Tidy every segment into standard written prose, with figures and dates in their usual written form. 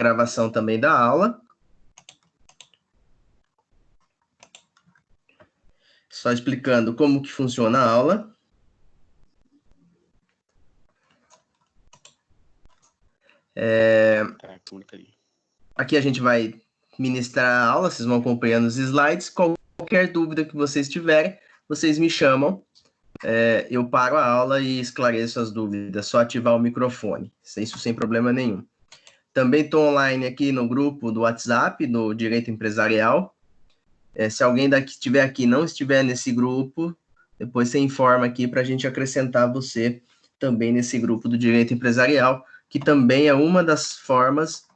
gravação também da aula. Só explicando como que funciona a aula. Aqui a gente vai ministrar a aula, vocês vão acompanhando os slides. Qualquer dúvida que vocês tiverem, vocês me chamam. Eu paro a aula e esclareço as dúvidas, só ativar o microfone, isso sem problema nenhum. Também estou online aqui no grupo do WhatsApp, do Direito Empresarial. Se alguém daqui estiver aqui e não estiver nesse grupo, depois você informa aqui para a gente acrescentar você também nesse grupo do Direito Empresarial, que também é uma das formas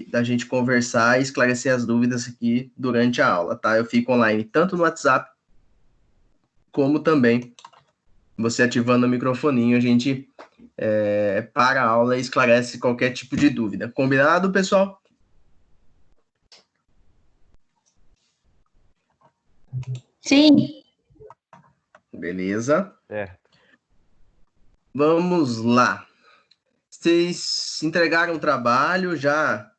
da gente conversar e esclarecer as dúvidas aqui durante a aula, tá? Eu fico online tanto no WhatsApp, como também você ativando o microfoninho, a gente para a aula e esclarece qualquer tipo de dúvida. Combinado, pessoal? Sim. Beleza. Vamos lá. Vocês entregaram o trabalho, já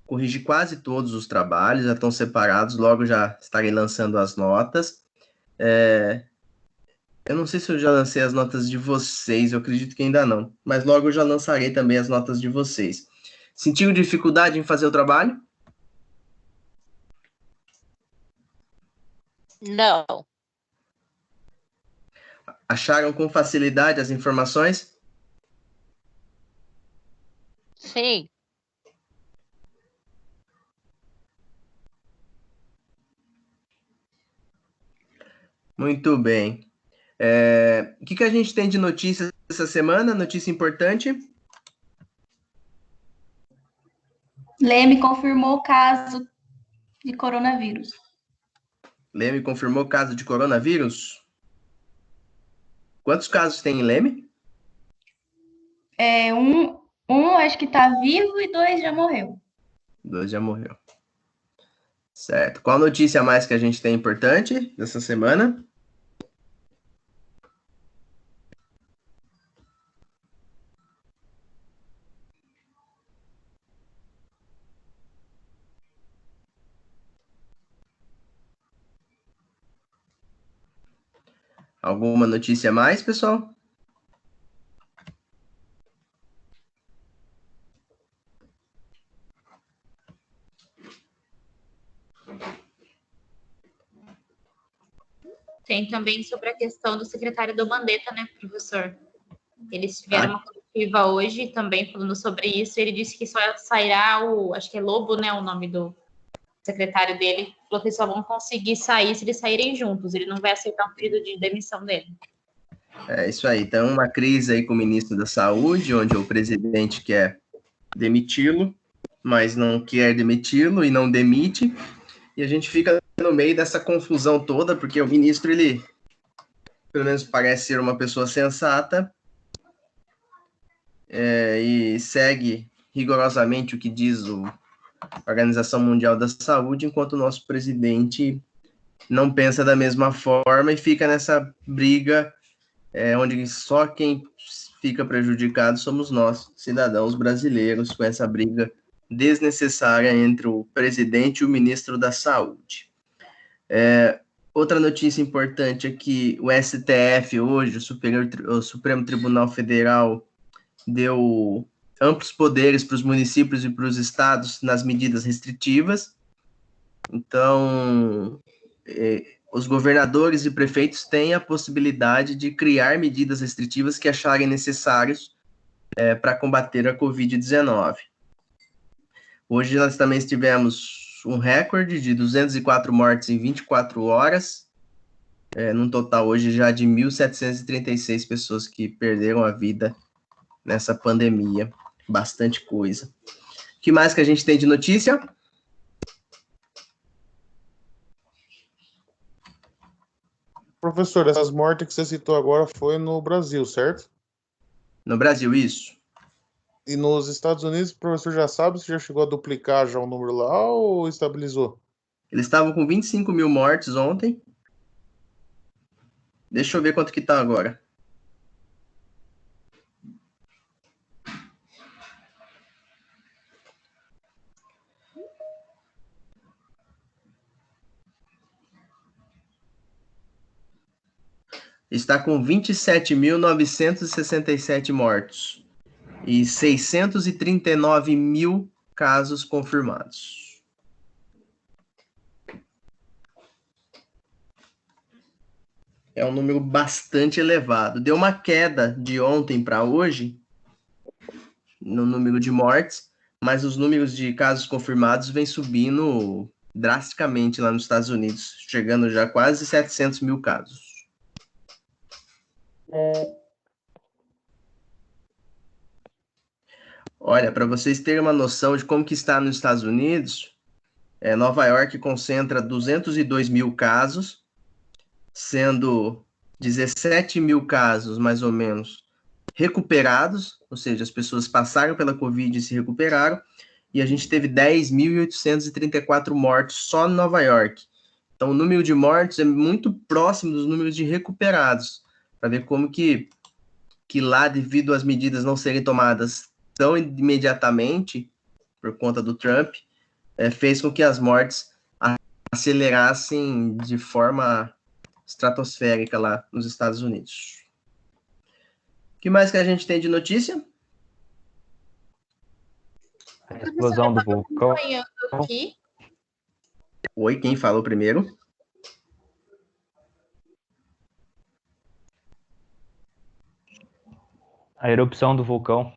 corrigi quase todos os trabalhos, já estão separados, logo já estarei lançando as notas. Eu não sei se eu já lancei as notas de vocês, eu acredito que ainda não, mas logo eu já lançarei também as notas de vocês. Sentiu dificuldade em fazer o trabalho? Não. Acharam com facilidade as informações? Sim. Muito bem. O que a gente tem de notícias essa semana? Notícia importante? Leme confirmou o caso de coronavírus. Leme confirmou o caso de coronavírus? Quantos casos tem em Leme? Um acho que está vivo e 2 já morreu. 2 já morreu. Certo. Qual notícia a mais que a gente tem importante dessa semana? Alguma notícia a mais, pessoal? Tem também sobre a questão do secretário do Mandetta, né, professor? Eles tiveram uma coletiva hoje também falando sobre isso. Ele disse que só sairá acho que é Lobo, né, o nome do secretário dele. Falou que eles só vão conseguir sair se eles saírem juntos. Ele não vai aceitar um pedido de demissão dele. É isso aí. Então, uma crise aí com o ministro da Saúde, onde o presidente quer demiti-lo, mas não quer demiti-lo e não demite. E a gente fica no meio dessa confusão toda, porque o ministro, ele, pelo menos parece ser uma pessoa sensata, e segue rigorosamente o que diz a Organização Mundial da Saúde, enquanto o nosso presidente não pensa da mesma forma e fica nessa briga, onde só quem fica prejudicado somos nós, cidadãos brasileiros, com essa briga desnecessária entre o presidente e o ministro da Saúde. Outra notícia importante é que o STF hoje, o Supremo Tribunal Federal, deu amplos poderes para os municípios e para os estados nas medidas restritivas. Então, os governadores e prefeitos têm a possibilidade de criar medidas restritivas que acharem necessários para combater a Covid-19. Hoje nós também tivemos um recorde de 204 mortes em 24 horas, num total hoje já de 1.736 pessoas que perderam a vida nessa pandemia. Bastante coisa. O que mais que a gente tem de notícia? Professor, essas mortes que você citou agora foi no Brasil, certo? No Brasil, isso. E nos Estados Unidos, o professor já sabe se já chegou a duplicar já o número lá ou estabilizou? Eles estavam com 25 mil mortes ontem. Deixa eu ver quanto que tá agora. está com 27.967 mortos e 639 mil casos confirmados. É um número bastante elevado. Deu uma queda de ontem para hoje no número de mortes, mas os números de casos confirmados vêm subindo drasticamente lá nos Estados Unidos, chegando já a quase 700 mil casos. Olha, para vocês terem uma noção de como que está nos Estados Unidos, Nova York concentra 202 mil casos, sendo 17 mil casos, mais ou menos, recuperados, ou seja, as pessoas passaram pela Covid e se recuperaram, e a gente teve 10.834 mortos só em Nova York. Então, o número de mortos é muito próximo dos números de recuperados, para ver como que lá, devido às medidas não serem tomadas tão imediatamente, por conta do Trump, fez com que as mortes acelerassem de forma estratosférica lá nos Estados Unidos. O que mais que a gente tem de notícia? A explosão do vulcão. Aqui. Oi, quem falou primeiro? A erupção do vulcão.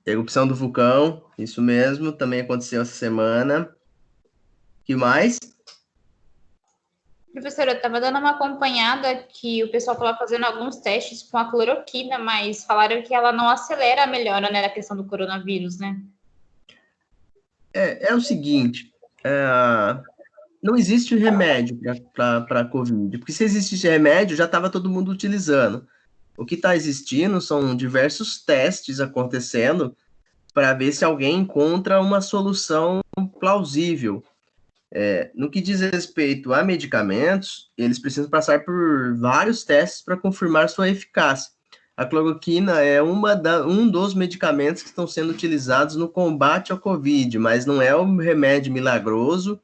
Erupção do vulcão, isso mesmo, também aconteceu essa semana. O que mais? Professora, eu estava dando uma acompanhada que o pessoal estava fazendo alguns testes com a cloroquina, mas falaram que ela não acelera a melhora, né, da questão do coronavírus, né? É o seguinte, não existe remédio para a Covid, porque se existisse remédio, já estava todo mundo utilizando. O que está existindo são diversos testes acontecendo para ver se alguém encontra uma solução plausível. No que diz respeito a medicamentos, eles precisam passar por vários testes para confirmar sua eficácia. A cloroquina é um dos medicamentos que estão sendo utilizados no combate ao Covid, mas não é um remédio milagroso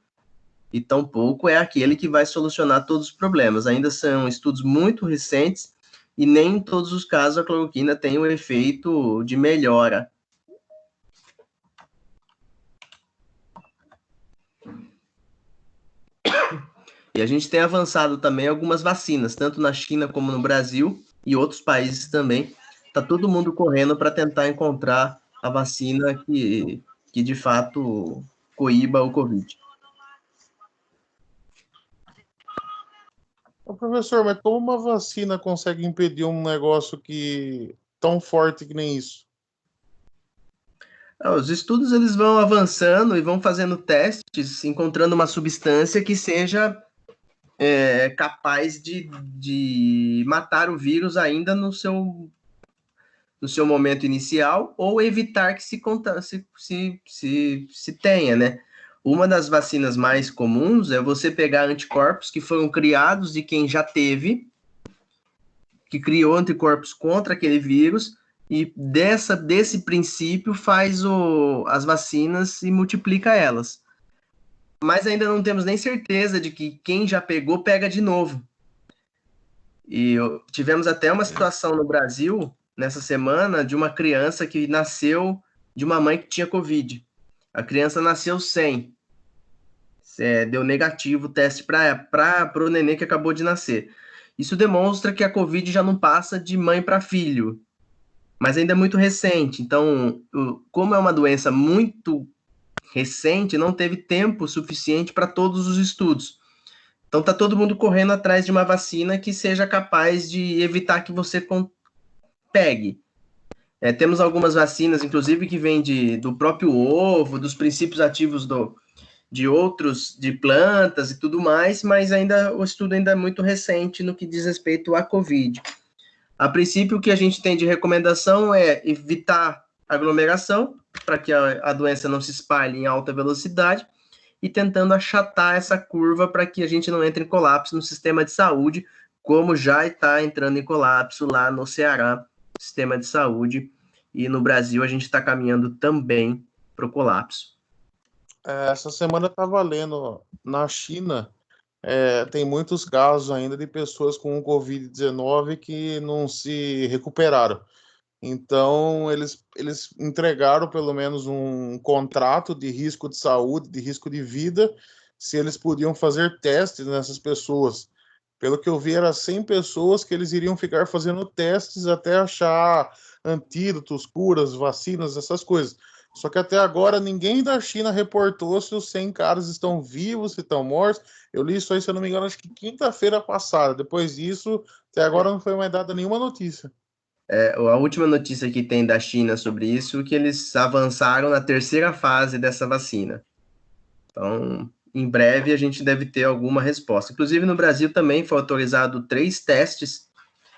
e tampouco é aquele que vai solucionar todos os problemas. Ainda são estudos muito recentes e nem em todos os casos a cloroquina tem um efeito de melhora. E a gente tem avançado também algumas vacinas, tanto na China como no Brasil e outros países também. Está todo mundo correndo para tentar encontrar a vacina que de fato coíba o Covid. Professor, mas como uma vacina consegue impedir um negócio tão forte que nem isso? Os estudos eles vão avançando e vão fazendo testes, encontrando uma substância que seja capaz de matar o vírus ainda no seu momento inicial, ou evitar que se tenha, né? Uma das vacinas mais comuns é você pegar anticorpos que foram criados de quem já teve, que criou anticorpos contra aquele vírus, e desse princípio faz as vacinas e multiplica elas. Mas ainda não temos nem certeza de que quem já pegou, pega de novo. E tivemos até uma situação no Brasil, nessa semana, de uma criança que nasceu de uma mãe que tinha Covid. A criança nasceu sem. Deu negativo o teste para o neném que acabou de nascer. Isso demonstra que a Covid já não passa de mãe para filho, mas ainda é muito recente. Então, como é uma doença muito recente, não teve tempo suficiente para todos os estudos. Então, está todo mundo correndo atrás de uma vacina que seja capaz de evitar que você pegue. Temos algumas vacinas, inclusive, que vêm do próprio ovo, dos princípios ativos de plantas e tudo mais, mas o estudo ainda é muito recente no que diz respeito à Covid. A princípio, o que a gente tem de recomendação é evitar aglomeração, para que a doença não se espalhe em alta velocidade, e tentando achatar essa curva para que a gente não entre em colapso no sistema de saúde, como já está entrando em colapso lá no Ceará, sistema de saúde, e no Brasil a gente está caminhando também para o colapso. Essa semana eu estava lendo na China tem muitos casos ainda de pessoas com Covid-19 que não se recuperaram. Então, eles entregaram pelo menos um contrato de risco de saúde, de risco de vida, se eles podiam fazer testes nessas pessoas. Pelo que eu vi, era 100 pessoas que eles iriam ficar fazendo testes até achar antídotos, curas, vacinas, essas coisas. Só que até agora ninguém da China reportou se os 100 caras estão vivos, se estão mortos. Eu li isso aí, se eu não me engano, acho que quinta-feira passada. Depois disso, até agora não foi mais dada nenhuma notícia. A última notícia que tem da China sobre isso é que eles avançaram na terceira fase dessa vacina. Então, em breve a gente deve ter alguma resposta. Inclusive no Brasil também foi autorizado 3 testes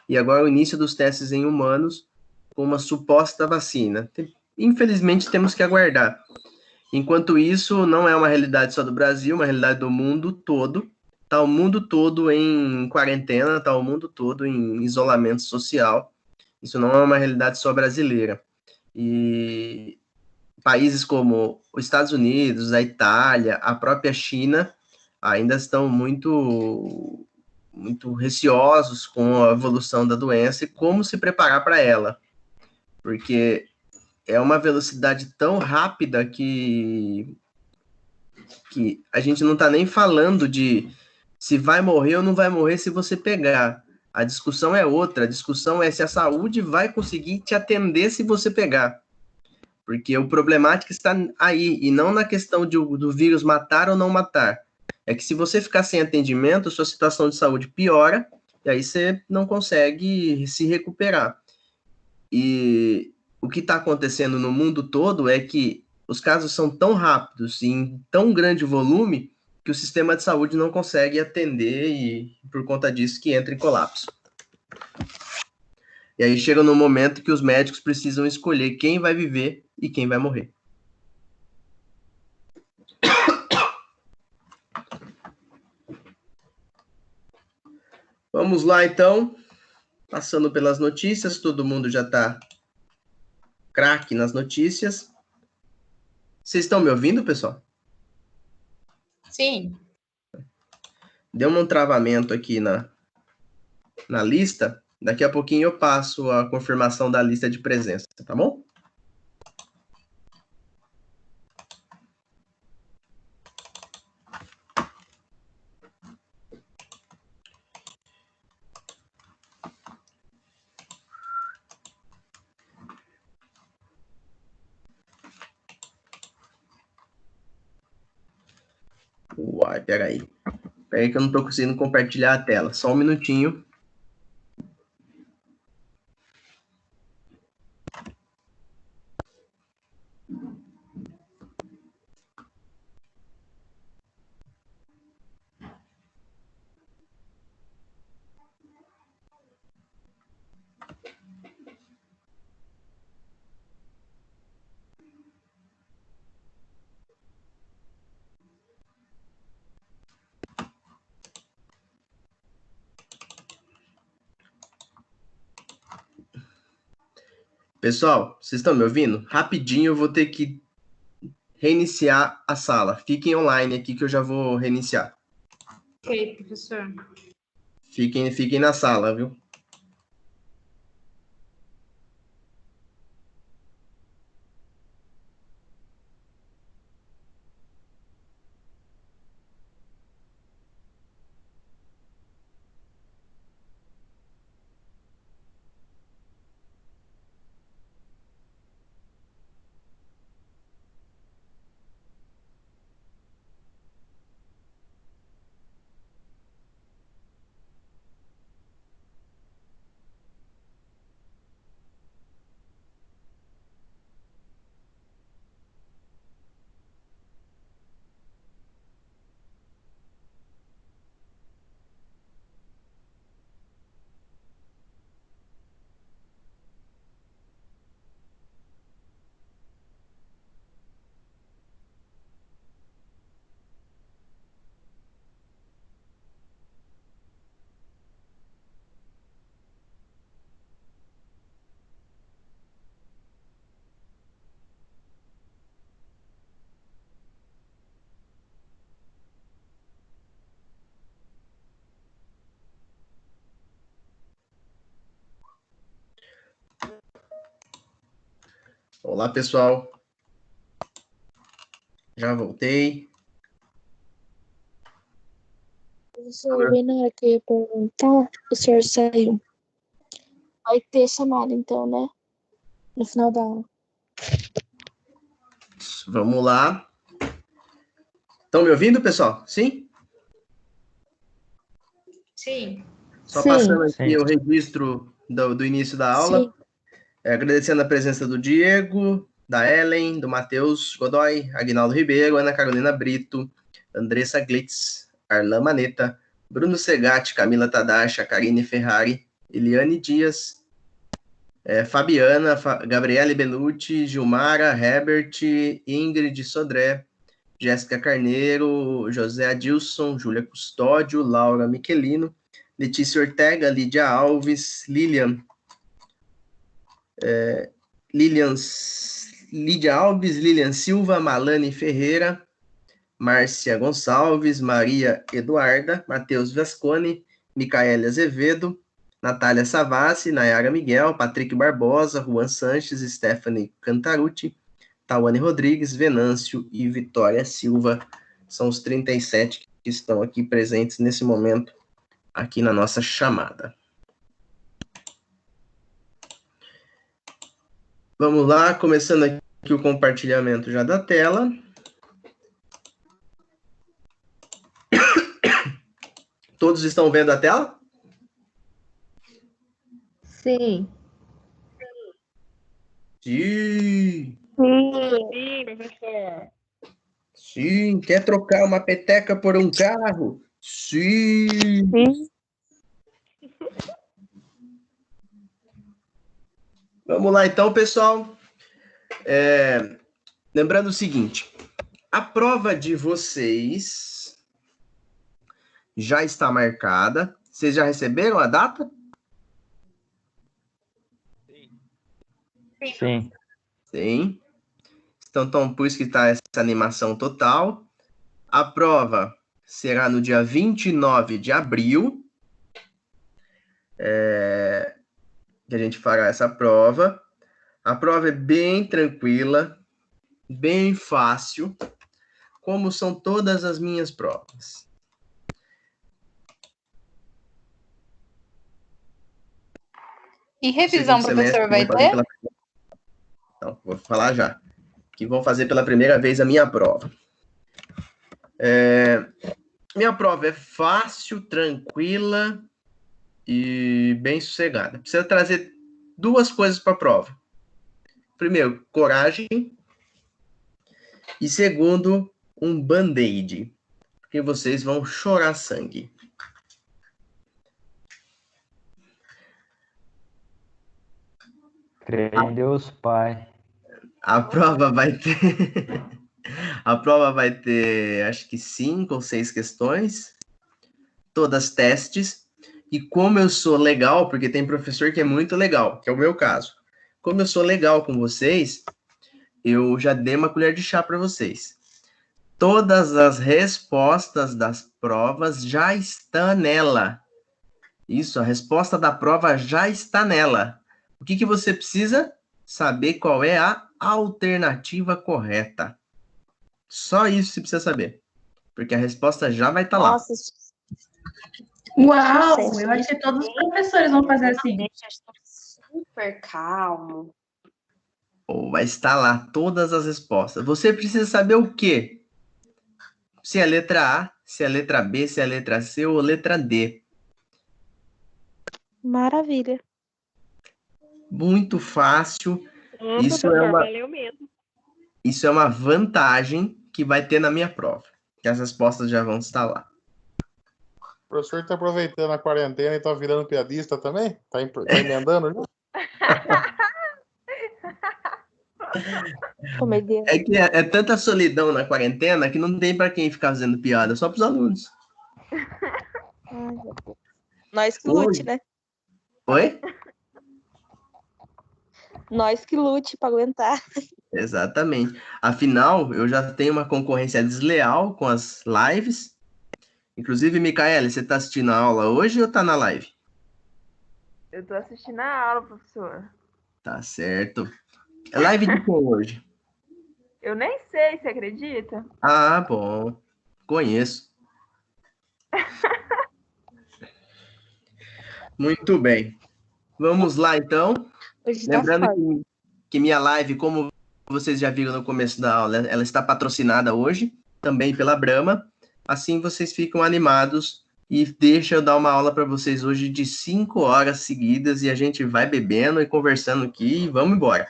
e agora o início dos testes em humanos com uma suposta vacina. Infelizmente temos que aguardar. Enquanto isso, não é uma realidade só do Brasil, uma realidade do mundo todo. Está o mundo todo em quarentena, está o mundo todo em isolamento social. Isso não é uma realidade só brasileira. E países como os Estados Unidos, a Itália, a própria China ainda estão muito receosos com a evolução da doença e como se preparar para ela, porque é uma velocidade tão rápida que a gente não está nem falando de se vai morrer ou não vai morrer se você pegar. A discussão é outra, a discussão é se a saúde vai conseguir te atender se você pegar. Porque o problemático está aí, e não na questão do vírus matar ou não matar. É que se você ficar sem atendimento, sua situação de saúde piora, e aí você não consegue se recuperar. E o que está acontecendo no mundo todo é que os casos são tão rápidos e em tão grande volume que o sistema de saúde não consegue atender e, por conta disso, que entra em colapso. E aí chega no momento que os médicos precisam escolher quem vai viver e quem vai morrer. Vamos lá, então. Passando pelas notícias, todo mundo já está craque nas notícias. Vocês estão me ouvindo, pessoal? Sim. Deu um travamento aqui na lista. Daqui a pouquinho eu passo a confirmação da lista de presença, tá bom? Uai, peraí. Peraí que eu não estou conseguindo compartilhar a tela. Só um minutinho. Pessoal, vocês estão me ouvindo? Rapidinho eu vou ter que reiniciar a sala. Fiquem online aqui que eu já vou reiniciar. Ok, professor. Fiquem na sala, viu? Olá, pessoal. Já voltei. Professor, bem na hora que eu ia perguntar, o senhor saiu. Vai ter chamada, então, né? No final da aula. Vamos lá. Estão me ouvindo, pessoal? Sim? Sim. Só Sim. passando aqui Sim. o registro do início da aula. Sim. Agradecendo a presença do Diego, da Ellen, do Matheus Godoy, Aguinaldo Ribeiro, Ana Carolina Brito, Andressa Glitz, Arlan Maneta, Bruno Segatti, Camila Tadashi, Karine Ferrari, Eliane Dias, Fabiana, Gabriele Benucci, Gilmara, Herbert, Ingrid Sodré, Jéssica Carneiro, José Adilson, Júlia Custódio, Laura Michelino, Letícia Ortega, Lídia Alves, Lídia Alves, Lilian Silva, Malane Ferreira, Márcia Gonçalves, Maria Eduarda, Matheus Vasconi, Micaele Azevedo, Natália Savassi, Nayara Miguel, Patrick Barbosa, Juan Sanches, Stephanie Cantarucci, Tawane Rodrigues, Venâncio e Vitória Silva. São os 37 que estão aqui presentes nesse momento, aqui na nossa chamada. Vamos lá, começando aqui o compartilhamento já da tela. Todos estão vendo a tela? Sim. Sim. Sim, professor. Sim. Quer trocar uma peteca por um carro? Sim. Sim. Vamos lá então, pessoal. Lembrando o seguinte, a prova de vocês já está marcada. Vocês já receberam a data? Sim. Sim. Então, por isso que está essa animação total. A prova será no dia 29 de abril. Que a gente fará essa prova. A prova é bem tranquila, bem fácil, como são todas as minhas provas. E revisão, Segundo professor, semestre, vai vão fazer ter? Então, vou falar já. Que vão fazer pela primeira vez a minha prova. Minha prova é fácil, tranquila e bem sossegada. Precisa trazer duas coisas para a prova. Primeiro, coragem. E segundo, um band-aid. Porque vocês vão chorar sangue. Creio em Deus, Pai. A prova vai ter... A prova vai ter, acho que 5 ou 6 questões. Todas testes. E como eu sou legal, porque tem professor que é muito legal, que é o meu caso. Como eu sou legal com vocês, eu já dei uma colher de chá para vocês. Todas as respostas das provas já estão nela. Isso, a resposta da prova já está nela. O que você precisa? Saber qual é a alternativa correta. Só isso você precisa saber. Porque a resposta já vai estar lá. Nossa, Uau! Nossa, Eu acho que todos os professores vão fazer assim. deixa super calmo. Ou vai estar lá todas as respostas. Você precisa saber o quê? Se é a letra A, se é a letra B, se é a letra C ou a letra D. Maravilha. Muito fácil. Nossa, Isso valeu mesmo. Isso é uma vantagem que vai ter na minha prova. Que as respostas já vão estar lá. O professor está aproveitando a quarentena e está virando piadista também? Está emendando já? Comediante. É que é tanta solidão na quarentena que não tem para quem ficar fazendo piada, só para os alunos. Ai, meu Deus. Nós que lute, né? Oi? Nós que lute para aguentar. Exatamente. Afinal, eu já tenho uma concorrência desleal com as lives. Inclusive, Micaele, você está assistindo a aula hoje ou está na live? Eu tô assistindo a aula, professor. Tá certo. É live de quem hoje? Eu nem sei, você acredita? Ah, bom. Conheço. Muito bem. Vamos lá, então. Hoje tá Lembrando forte. que minha live, como vocês já viram no começo da aula, ela está patrocinada hoje, também pela Brahma. Assim vocês ficam animados e deixa eu dar uma aula para vocês hoje de 5 horas seguidas e a gente vai bebendo e conversando aqui e vamos embora.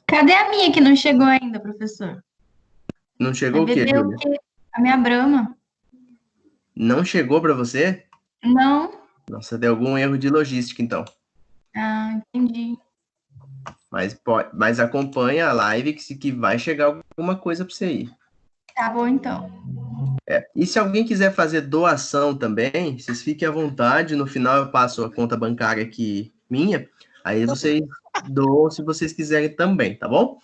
Cadê a minha que não chegou ainda, professor? Não chegou Vai o quê, beber o Júlia? quê? A minha Brahma? Não chegou para você? Não? Nossa, deu algum erro de logística, então. Ah, entendi. Mas acompanha a live que vai chegar alguma coisa para você aí. Tá bom, então. E se alguém quiser fazer doação também, vocês fiquem à vontade. No final eu passo a conta bancária aqui minha. Aí vocês doam se vocês quiserem também, tá bom?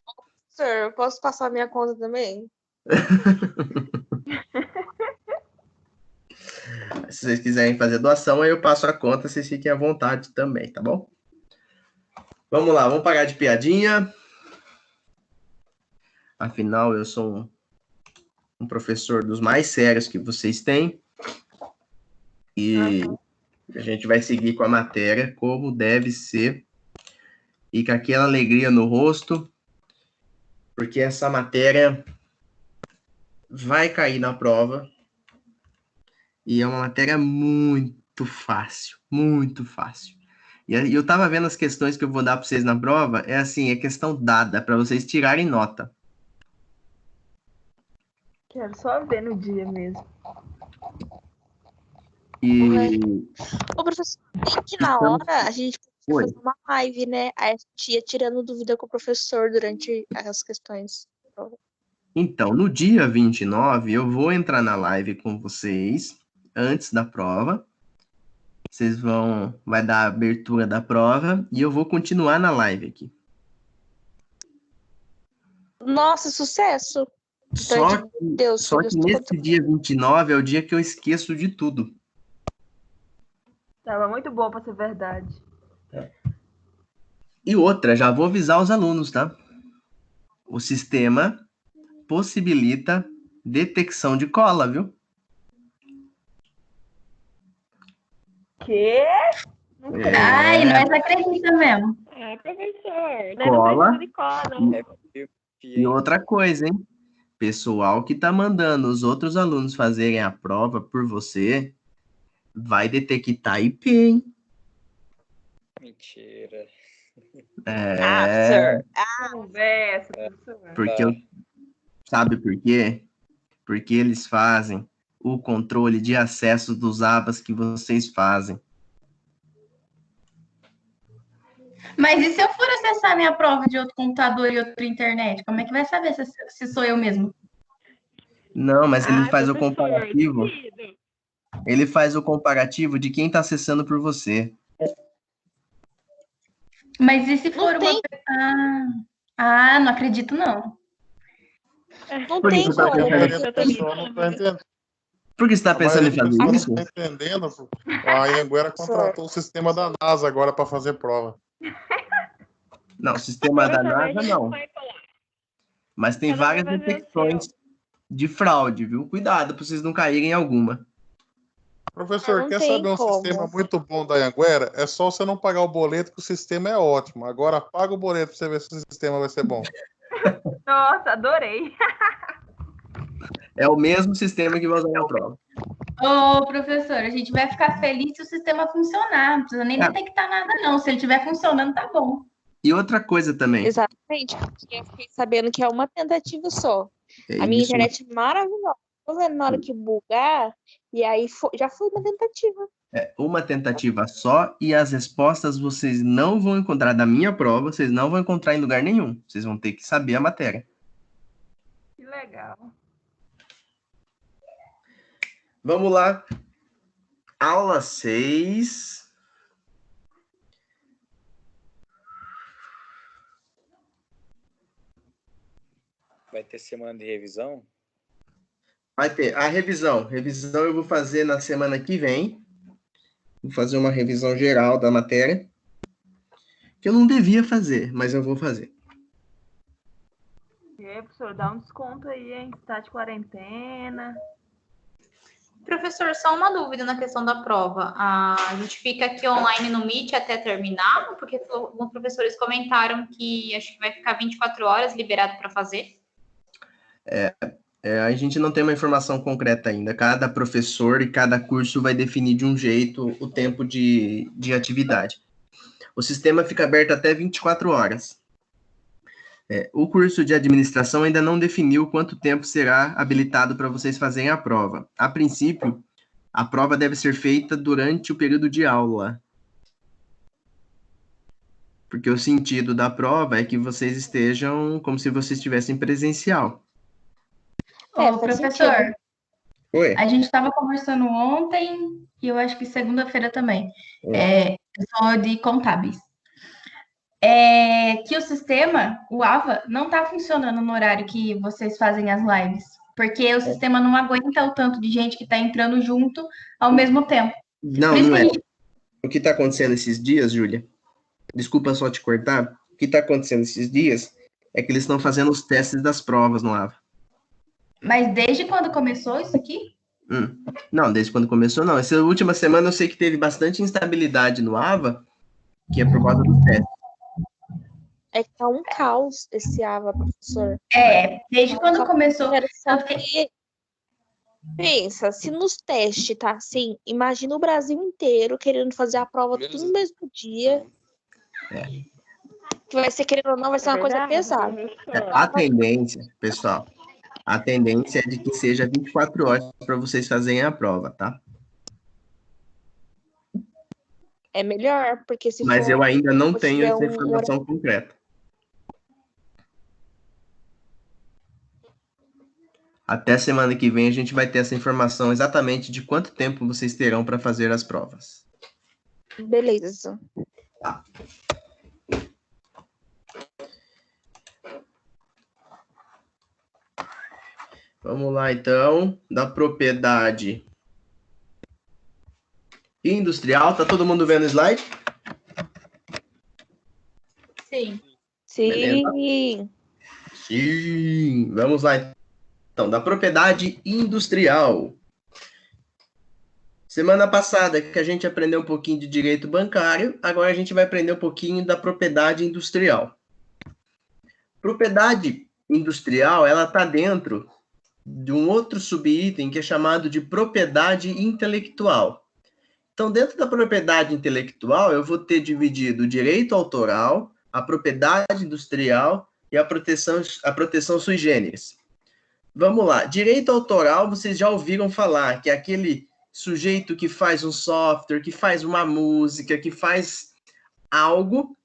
Professor, eu posso passar minha conta também? Se vocês quiserem fazer doação, aí eu passo a conta, vocês fiquem à vontade também, tá bom? Vamos lá, vamos parar de piadinha. Afinal, eu sou um professor dos mais sérios que vocês têm. E a gente vai seguir com a matéria como deve ser. E com aquela alegria no rosto, porque essa matéria vai cair na prova. E é uma matéria muito fácil, muito fácil. E eu tava vendo as questões que eu vou dar para vocês na prova, é assim, é questão dada, para vocês tirarem nota. Quero só ver no dia mesmo. E Ô, professor, bem que na hora a gente podia fazer uma live, né? Aí a gente ia tirando dúvida com o professor durante as questões. então, no dia 29, eu vou entrar na live com vocês, antes da prova. Vai dar a abertura da prova, e eu vou continuar na live aqui. Nossa, sucesso! Só Deus, que nesse dia 29 é o dia que eu esqueço de tudo. Tava muito bom pra ser verdade. E outra, já vou avisar os alunos, tá? O sistema possibilita detecção de cola, viu? Quê? Ai, nós acreditamos mesmo. Professor. Cola. Não. E outra coisa, hein? Pessoal que tá mandando os outros alunos fazerem a prova por você vai detectar IP, hein? Mentira. Conversa, professor. Sabe por quê? Porque eles fazem o controle de acesso dos abas que vocês fazem. Mas e se eu for acessar minha prova de outro computador e outra internet? Como é que vai saber se sou eu mesmo? Não, mas ele faz o comparativo. Ele faz o comparativo de quem está acessando por você. Mas e se for uma... não acredito, não. Não tem como. Por que você está pensando em fazer isso? Não está entendendo. A Anhanguera contratou o sistema da NASA agora para fazer prova. Não, o sistema da NASA não. Mas tem várias detecções de fraude, viu? Cuidado para vocês não caírem em alguma. Professor, quer saber um sistema muito bom da Anhanguera? É só você não pagar o boleto, que o sistema é ótimo. Agora paga o boleto para você ver se o sistema vai ser bom. Nossa, adorei. É o mesmo sistema que vai usar na prova. Ô, professor, a gente vai ficar feliz se o sistema funcionar. Não precisa nem detectar nada, não. Se ele estiver funcionando, tá bom. E outra coisa também. Exatamente, porque eu fiquei sabendo que é uma tentativa só. A minha internet é maravilhosa. Tô vendo na hora que bugar, e aí já foi uma tentativa. É uma tentativa só, e as respostas vocês não vão encontrar da minha prova, vocês não vão encontrar em lugar nenhum. Vocês vão ter que saber a matéria. Que legal. Vamos lá. Aula 6. Vai ter semana de revisão? Vai ter a revisão. Revisão eu vou fazer na semana que vem. Vou fazer uma revisão geral da matéria. que eu não devia fazer, mas eu vou fazer. E aí, professor, dá um desconto aí, hein? Tá de quarentena. Professor, só uma dúvida na questão da prova. A gente fica aqui online no Meet até terminar? Porque alguns professores comentaram que acho que vai ficar 24 horas liberado para fazer. A gente não tem uma informação concreta ainda. Cada professor e cada curso vai definir de um jeito o tempo de atividade. O sistema fica aberto até 24 horas. O curso de administração ainda não definiu quanto tempo será habilitado para vocês fazerem a prova. A princípio, a prova deve ser feita durante o período de aula. Porque o sentido da prova é que vocês estejam como se vocês estivessem presencial. Ô, professor, Oi? a gente estava conversando ontem e eu acho que segunda-feira também. Eu sou de contábeis. Que o sistema, o AVA, não está funcionando no horário que vocês fazem as lives. Porque o sistema não aguenta o tanto de gente que está entrando junto ao mesmo tempo. Não, não é. O que está acontecendo esses dias, Júlia? Desculpa só te cortar. O que está acontecendo esses dias é que eles estão fazendo os testes das provas no AVA. Mas desde quando começou isso aqui? Não, desde quando começou, não. Essa última semana eu sei que teve bastante instabilidade no AVA, que é por causa dos testes. É que tá um caos esse AVA, professor. Desde quando começou. Pensa, se nos testes tá assim, imagina o Brasil inteiro querendo fazer a prova tudo no mesmo dia. Que vai ser, querendo ou não, vai ser uma coisa pesada. A tendência, pessoal, a tendência é de que seja 24 horas para vocês fazerem a prova, tá? É melhor, porque se Mas for, eu ainda não tenho tiver essa informação concreta. Até semana que vem a gente vai ter essa informação exatamente de quanto tempo vocês terão para fazer as provas. Beleza. Tá. Vamos lá, então, da propriedade industrial. Tá todo mundo vendo o slide? Sim. Sim. Sim. Vamos lá, então, da propriedade industrial. Semana passada que a gente aprendeu um pouquinho de direito bancário, agora a gente vai aprender um pouquinho da propriedade industrial. Propriedade industrial, ela está dentro de um outro subitem que é chamado de propriedade intelectual. Então, dentro da propriedade intelectual, eu vou ter dividido o direito autoral, a propriedade industrial e a proteção sui generis. Vamos lá. Direito autoral, vocês já ouviram falar, que é aquele sujeito que faz um software, que faz uma música, que faz algo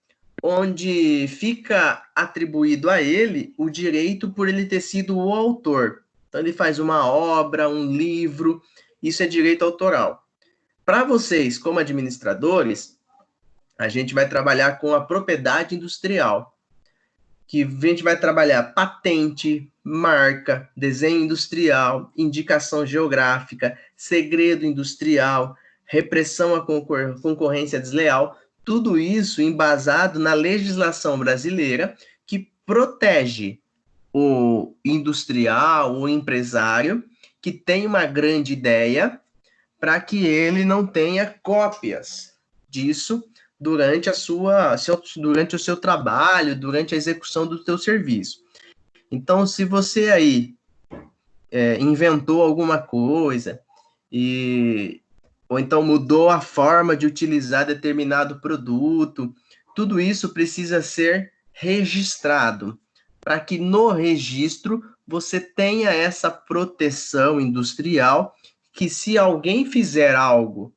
onde fica atribuído a ele o direito por ele ter sido o autor. Então, ele faz uma obra, um livro, isso é direito autoral. Para vocês, como administradores, a gente vai trabalhar com a propriedade industrial, que a gente vai trabalhar patente, marca, desenho industrial, indicação geográfica, segredo industrial, repressão à concorrência desleal, tudo isso embasado na legislação brasileira que protege o industrial, o empresário, que tem uma grande ideia, para que ele não tenha cópias disso durante o seu trabalho, durante a execução do seu serviço. Então, se você aí inventou alguma coisa, ou então mudou a forma de utilizar determinado produto, tudo isso precisa ser registrado, para que no registro você tenha essa proteção industrial, que se alguém fizer algo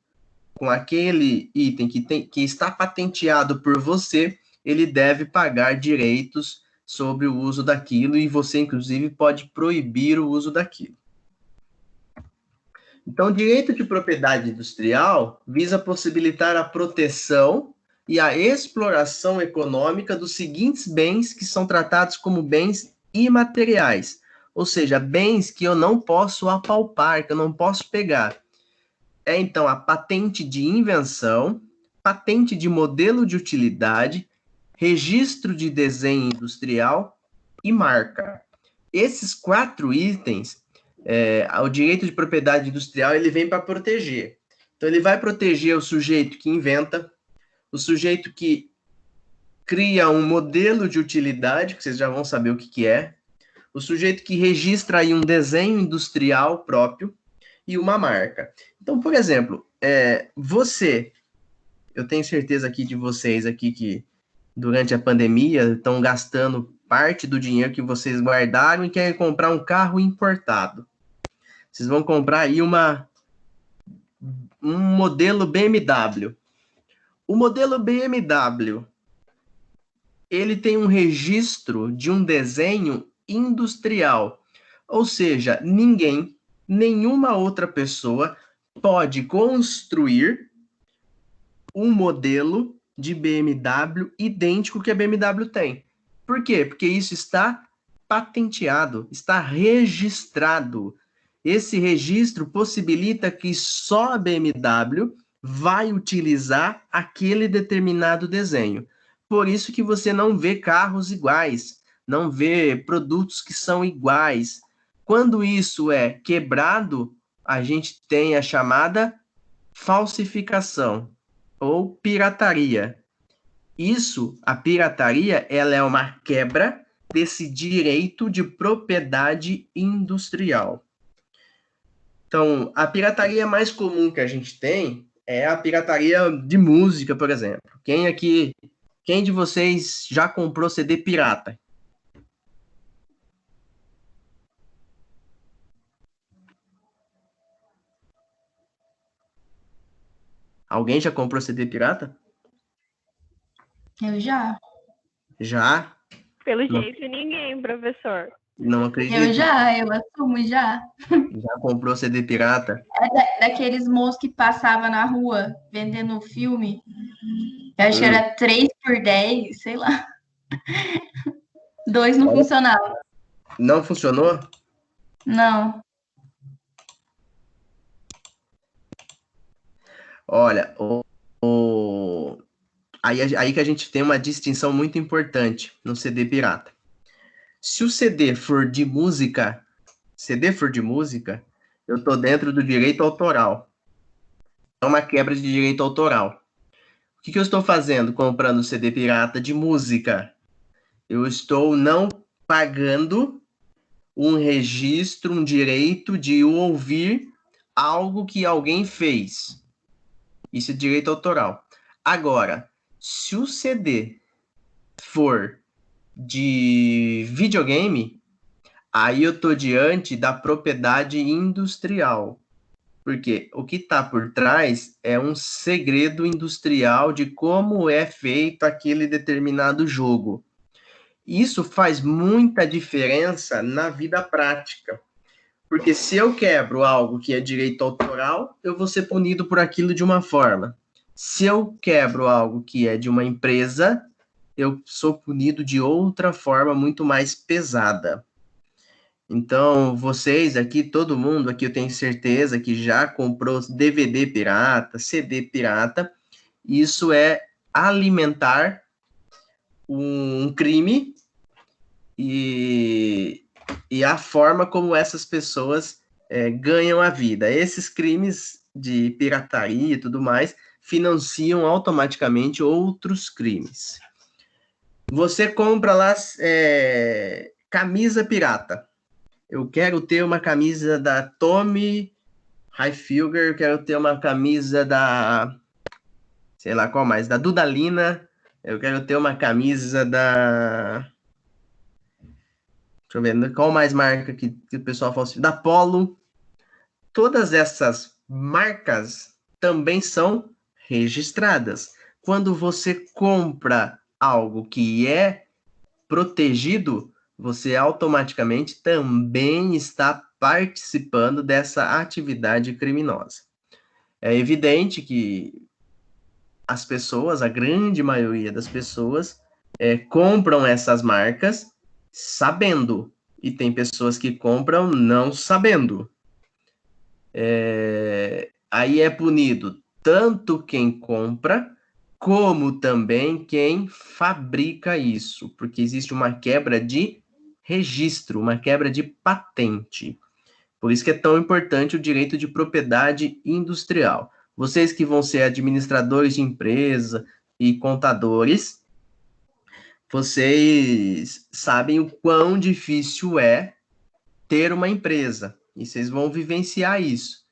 com aquele item que está patenteado por você, ele deve pagar direitos sobre o uso daquilo, e você, inclusive, pode proibir o uso daquilo. Então, o direito de propriedade industrial visa possibilitar a proteção e a exploração econômica dos seguintes bens que são tratados como bens imateriais, ou seja, bens que eu não posso apalpar, que eu não posso pegar. Então, a patente de invenção, patente de modelo de utilidade, registro de desenho industrial e marca. Esses 4 itens, o direito de propriedade industrial, ele vem para proteger. Então, ele vai proteger o sujeito que inventa, o sujeito que cria um modelo de utilidade, que vocês já vão saber o que é, o sujeito que registra aí um desenho industrial próprio e uma marca. Então, por exemplo, eu tenho certeza aqui de vocês aqui que durante a pandemia estão gastando parte do dinheiro que vocês guardaram e querem comprar um carro importado. Vocês vão comprar aí um modelo BMW. O modelo BMW, ele tem um registro de um desenho industrial. Ou seja, nenhuma outra pessoa pode construir um modelo de BMW idêntico que a BMW tem. Por quê? Porque isso está patenteado, está registrado. Esse registro possibilita que só a BMW vai utilizar aquele determinado desenho. Por isso que você não vê carros iguais, não vê produtos que são iguais. Quando isso é quebrado, a gente tem a chamada falsificação ou pirataria. A pirataria, ela é uma quebra desse direito de propriedade industrial. Então, a pirataria mais comum que a gente tem é a pirataria de música, por exemplo. Quem de vocês já comprou CD pirata? Alguém já comprou CD pirata? Eu já. Já? Pelo Não. jeito, ninguém, professor. Não acredito. Eu assumo já. Já comprou CD pirata? Daqueles moços que passavam na rua vendendo filme. Eu acho que era 3 por 10, sei lá. 2 não funcionava. Não funcionou? Não. Olha, aí que a gente tem uma distinção muito importante no CD pirata. Se o CD for de música, eu estou dentro do direito autoral. É uma quebra de direito autoral. O que eu estou fazendo comprando CD pirata de música? Eu estou não pagando um registro, um direito de ouvir algo que alguém fez. Isso é direito autoral. Agora, se o CD for de videogame, aí eu estou diante da propriedade industrial. Porque o que está por trás é um segredo industrial de como é feito aquele determinado jogo. Isso faz muita diferença na vida prática. Porque se eu quebro algo que é direito autoral, eu vou ser punido por aquilo de uma forma. Se eu quebro algo que é de uma empresa, eu sou punido de outra forma muito mais pesada. Então, vocês aqui, todo mundo aqui, eu tenho certeza que já comprou DVD pirata, CD pirata. Isso é alimentar um crime e a forma como essas pessoas ganham a vida. Esses crimes de pirataria e tudo mais financiam automaticamente outros crimes. Você compra lá camisa pirata. Eu quero ter uma camisa da Tommy Hilfiger, eu quero ter uma camisa da... sei lá qual mais, da Dudalina, eu quero ter uma camisa da... deixa eu ver, qual mais marca que o pessoal fala assim? Da Polo. Todas essas marcas também são registradas. Quando você compra algo que é protegido, você automaticamente também está participando dessa atividade criminosa. É evidente que as pessoas, a grande maioria das pessoas, compram essas marcas sabendo, e tem pessoas que compram não sabendo. Aí é punido tanto quem compra, como também quem fabrica isso, porque existe uma quebra de registro, uma quebra de patente. Por isso que é tão importante o direito de propriedade industrial. Vocês que vão ser administradores de empresa e contadores, vocês sabem o quão difícil é ter uma empresa, e vocês vão vivenciar isso.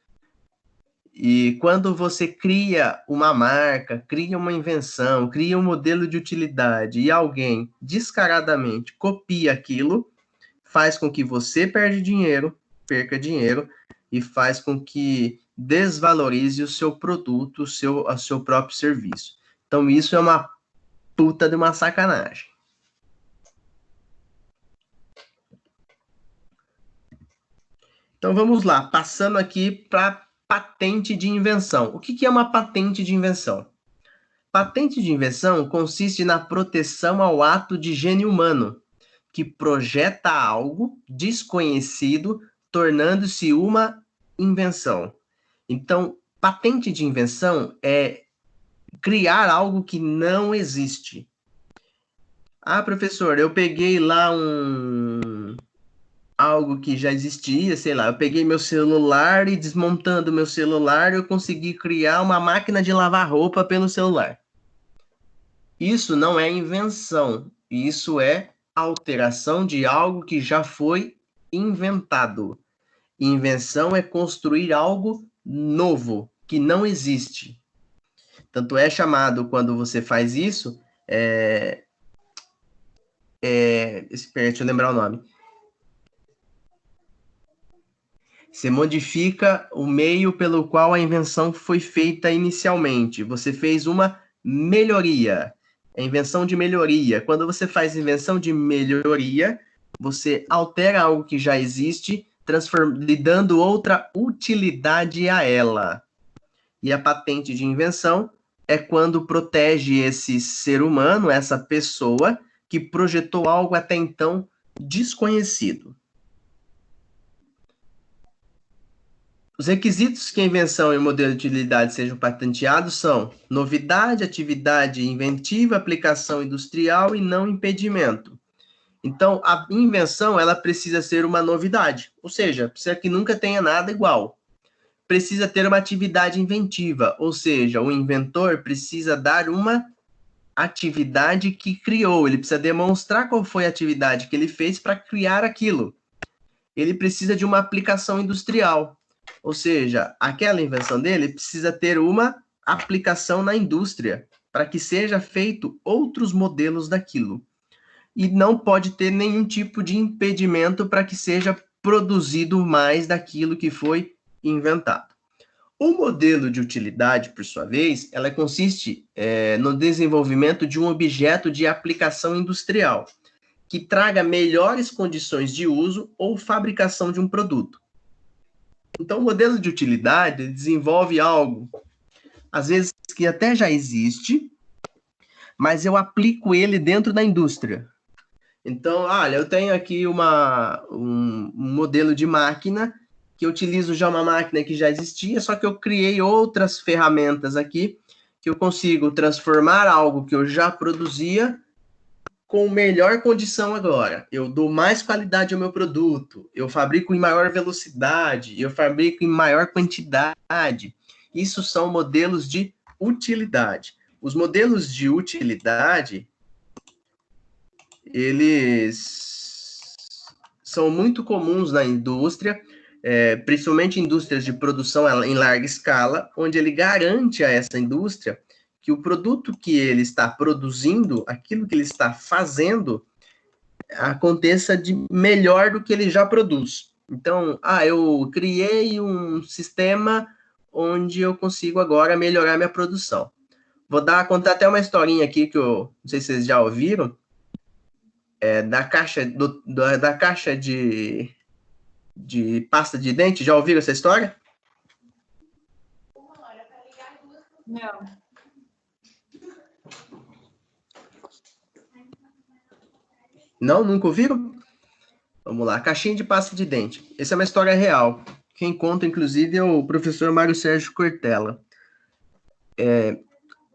E quando você cria uma marca, cria uma invenção, cria um modelo de utilidade e alguém descaradamente copia aquilo, faz com que você perca dinheiro e faz com que desvalorize o seu produto, o seu próprio serviço. Então isso é uma puta de uma sacanagem. Então vamos lá, passando aqui para patente de invenção. O que é uma patente de invenção? Patente de invenção consiste na proteção ao ato de gênio humano, que projeta algo desconhecido, tornando-se uma invenção. Então, patente de invenção é criar algo que não existe. Ah, professor, eu peguei lá algo que já existia, sei lá, eu peguei meu celular e desmontando meu celular, eu consegui criar uma máquina de lavar roupa pelo celular. Isso não é invenção, isso é alteração de algo que já foi inventado. Invenção é construir algo novo, que não existe. Tanto é chamado, quando você faz isso, deixa eu lembrar o nome. Você modifica o meio pelo qual a invenção foi feita inicialmente. Você fez uma melhoria. É invenção de melhoria. Quando você faz invenção de melhoria, você altera algo que já existe, lhe dando outra utilidade a ela. E a patente de invenção é quando protege esse ser humano, essa pessoa, que projetou algo até então desconhecido. Os requisitos que a invenção e o modelo de utilidade sejam patenteados são novidade, atividade inventiva, aplicação industrial e não impedimento. Então, a invenção, ela precisa ser uma novidade, ou seja, precisa que nunca tenha nada igual. Precisa ter uma atividade inventiva, ou seja, o inventor precisa dar uma atividade que criou, ele precisa demonstrar qual foi a atividade que ele fez para criar aquilo. Ele precisa de uma aplicação industrial. Ou seja, aquela invenção dele precisa ter uma aplicação na indústria para que seja feito outros modelos daquilo. E não pode ter nenhum tipo de impedimento para que seja produzido mais daquilo que foi inventado. O modelo de utilidade, por sua vez, ela consiste no desenvolvimento de um objeto de aplicação industrial que traga melhores condições de uso ou fabricação de um produto. Então, o modelo de utilidade desenvolve algo, às vezes, que até já existe, mas eu aplico ele dentro da indústria. Então, olha, eu tenho aqui um modelo de máquina, que eu utilizo já uma máquina que já existia, só que eu criei outras ferramentas aqui, que eu consigo transformar algo que eu já produzia com melhor condição agora. Eu dou mais qualidade ao meu produto, eu fabrico em maior velocidade, eu fabrico em maior quantidade. Isso são modelos de utilidade. Os modelos de utilidade, eles são muito comuns na indústria, principalmente indústrias de produção em larga escala, onde ele garante a essa indústria que o produto que ele está produzindo, aquilo que ele está fazendo, aconteça de melhor do que ele já produz. Então, eu criei um sistema onde eu consigo agora melhorar minha produção. Vou contar até uma historinha aqui que eu não sei se vocês já ouviram, da caixa de pasta de dente. Já ouviram essa história? Não. Não? Nunca ouviram? Vamos lá, caixinha de pasta de dente. Essa é uma história real. Quem conta, inclusive, é o professor Mário Sérgio Cortella.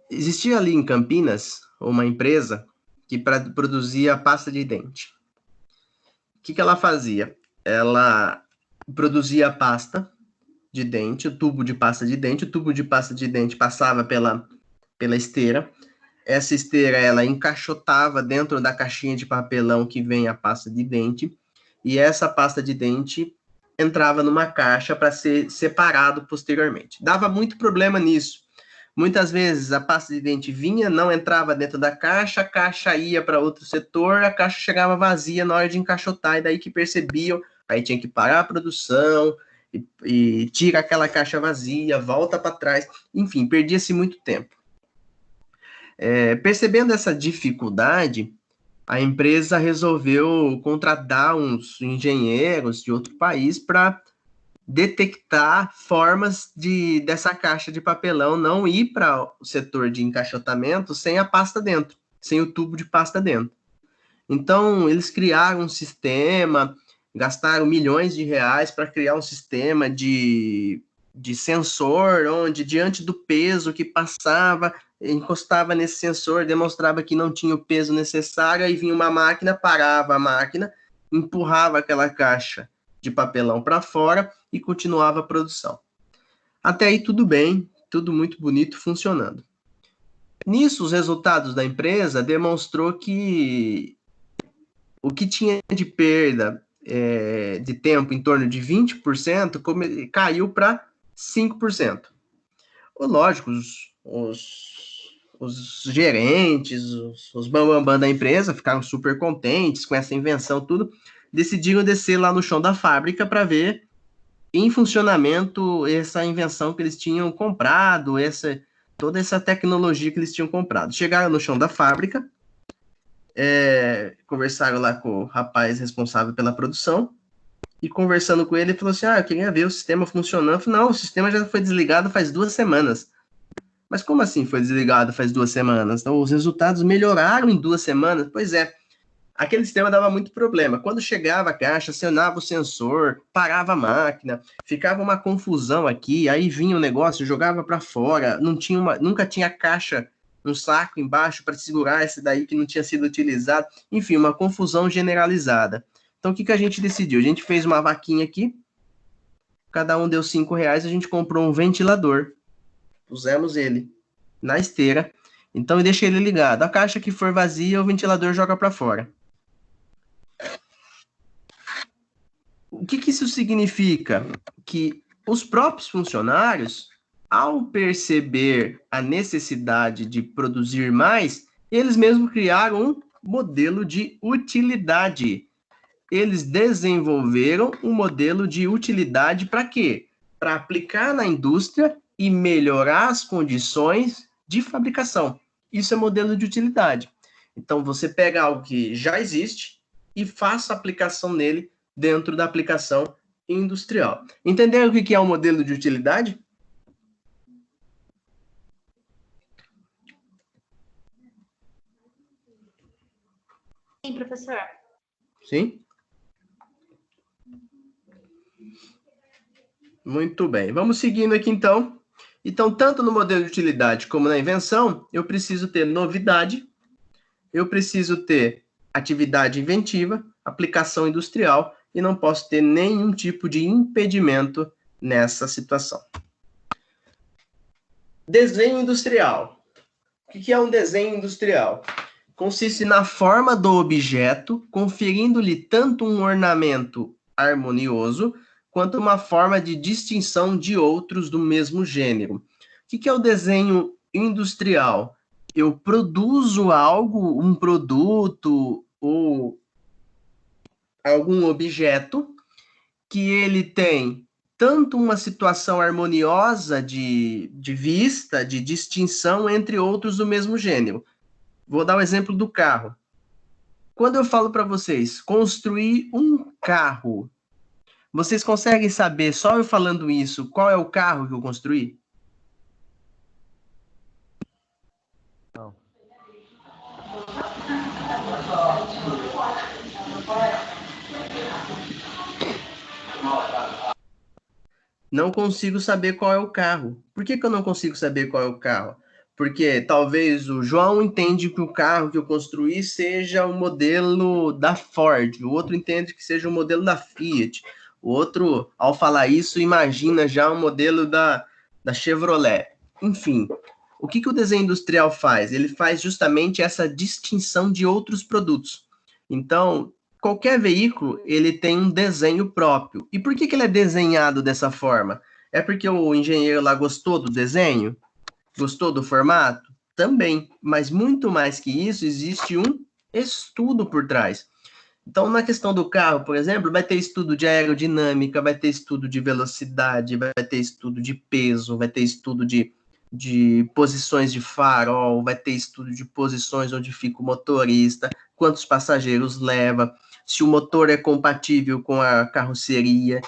Existia ali em Campinas uma empresa que produzia pasta de dente. O que ela fazia? Ela produzia pasta de dente, o tubo de pasta de dente. O tubo de pasta de dente passava pela esteira. Essa esteira, ela encaixotava dentro da caixinha de papelão que vem a pasta de dente. E essa pasta de dente entrava numa caixa para ser separado posteriormente. Dava muito problema nisso. Muitas vezes a pasta de dente vinha, não entrava dentro da caixa, a caixa ia para outro setor, a caixa chegava vazia na hora de encaixotar, e daí que percebiam, aí tinha que parar a produção, e tira aquela caixa vazia, volta para trás, enfim, perdia-se muito tempo. Percebendo essa dificuldade, a empresa resolveu contratar uns engenheiros de outro país para detectar formas dessa caixa de papelão não ir para o setor de encaixotamento sem a pasta dentro, sem o tubo de pasta dentro. Então, eles criaram um sistema, gastaram milhões de reais para criar um sistema de sensor, onde diante do peso que passava, encostava nesse sensor, demonstrava que não tinha o peso necessário, aí vinha uma máquina, parava a máquina, empurrava aquela caixa de papelão para fora e continuava a produção. Até aí tudo bem, tudo muito bonito, funcionando. Nisso, os resultados da empresa demonstrou que o que tinha de perda de tempo em torno de 20% caiu para 5%. Lógico, os gerentes, os bambambam da empresa ficaram super contentes com essa invenção, tudo, decidiram descer lá no chão da fábrica para ver em funcionamento essa invenção que eles tinham comprado, toda essa tecnologia que eles tinham comprado. Chegaram no chão da fábrica, conversaram lá com o rapaz responsável pela produção, e conversando com ele, ele falou assim, eu queria ver o sistema funcionando. Eu falei, não, o sistema já foi desligado faz 2 semanas. Mas como assim foi desligado faz 2 semanas? Então, os resultados melhoraram em 2 semanas? Pois é, aquele sistema dava muito problema. Quando chegava a caixa, acionava o sensor, parava a máquina, ficava uma confusão aqui, aí vinha o negócio, jogava para fora, nunca tinha caixa, um saco embaixo para segurar esse daí que não tinha sido utilizado. Enfim, uma confusão generalizada. Então, o que a gente decidiu? A gente fez uma vaquinha aqui, cada um deu R$5, a gente comprou um ventilador. Pusemos ele na esteira, então eu deixei ele ligado. A caixa que for vazia, o ventilador joga para fora. O que isso significa? Que os próprios funcionários, ao perceber a necessidade de produzir mais, eles mesmos criaram um modelo de utilidade. Eles desenvolveram um modelo de utilidade para quê? Para aplicar na indústria e melhorar as condições de fabricação. Isso é modelo de utilidade. Então, você pega algo que já existe e faça a aplicação nele dentro da aplicação industrial. Entenderam o que é um modelo de utilidade? Sim, professor. Sim? Muito bem. Vamos seguindo aqui, então. Então, tanto no modelo de utilidade como na invenção, eu preciso ter novidade, eu preciso ter atividade inventiva, aplicação industrial, e não posso ter nenhum tipo de impedimento nessa situação. Desenho industrial. O que é um desenho industrial? Consiste na forma do objeto, conferindo-lhe tanto um ornamento harmonioso, quanto uma forma de distinção de outros do mesmo gênero. O que é o desenho industrial? Eu produzo algo, um produto ou algum objeto que ele tem tanto uma situação harmoniosa de vista, de distinção entre outros do mesmo gênero. Vou dar o exemplo do carro. Quando eu falo para vocês, construir um carro, vocês conseguem saber, só eu falando isso, qual é o carro que eu construí? Não. Não consigo saber qual é o carro. Por que eu não consigo saber qual é o carro? Porque talvez o João entende que o carro que eu construí seja o modelo da Ford, o outro entende que seja o modelo da Fiat, o outro, ao falar isso, imagina já o modelo da Chevrolet. Enfim, o que o desenho industrial faz? Ele faz justamente essa distinção de outros produtos. Então, qualquer veículo, ele tem um desenho próprio. E por que ele é desenhado dessa forma? É porque o engenheiro lá gostou do desenho? Gostou do formato? Também, mas muito mais que isso, existe um estudo por trás. Então, na questão do carro, por exemplo, vai ter estudo de aerodinâmica, vai ter estudo de velocidade, vai ter estudo de peso, vai ter estudo de posições de farol, vai ter estudo de posições onde fica o motorista, quantos passageiros leva, se o motor é compatível com a carroceria,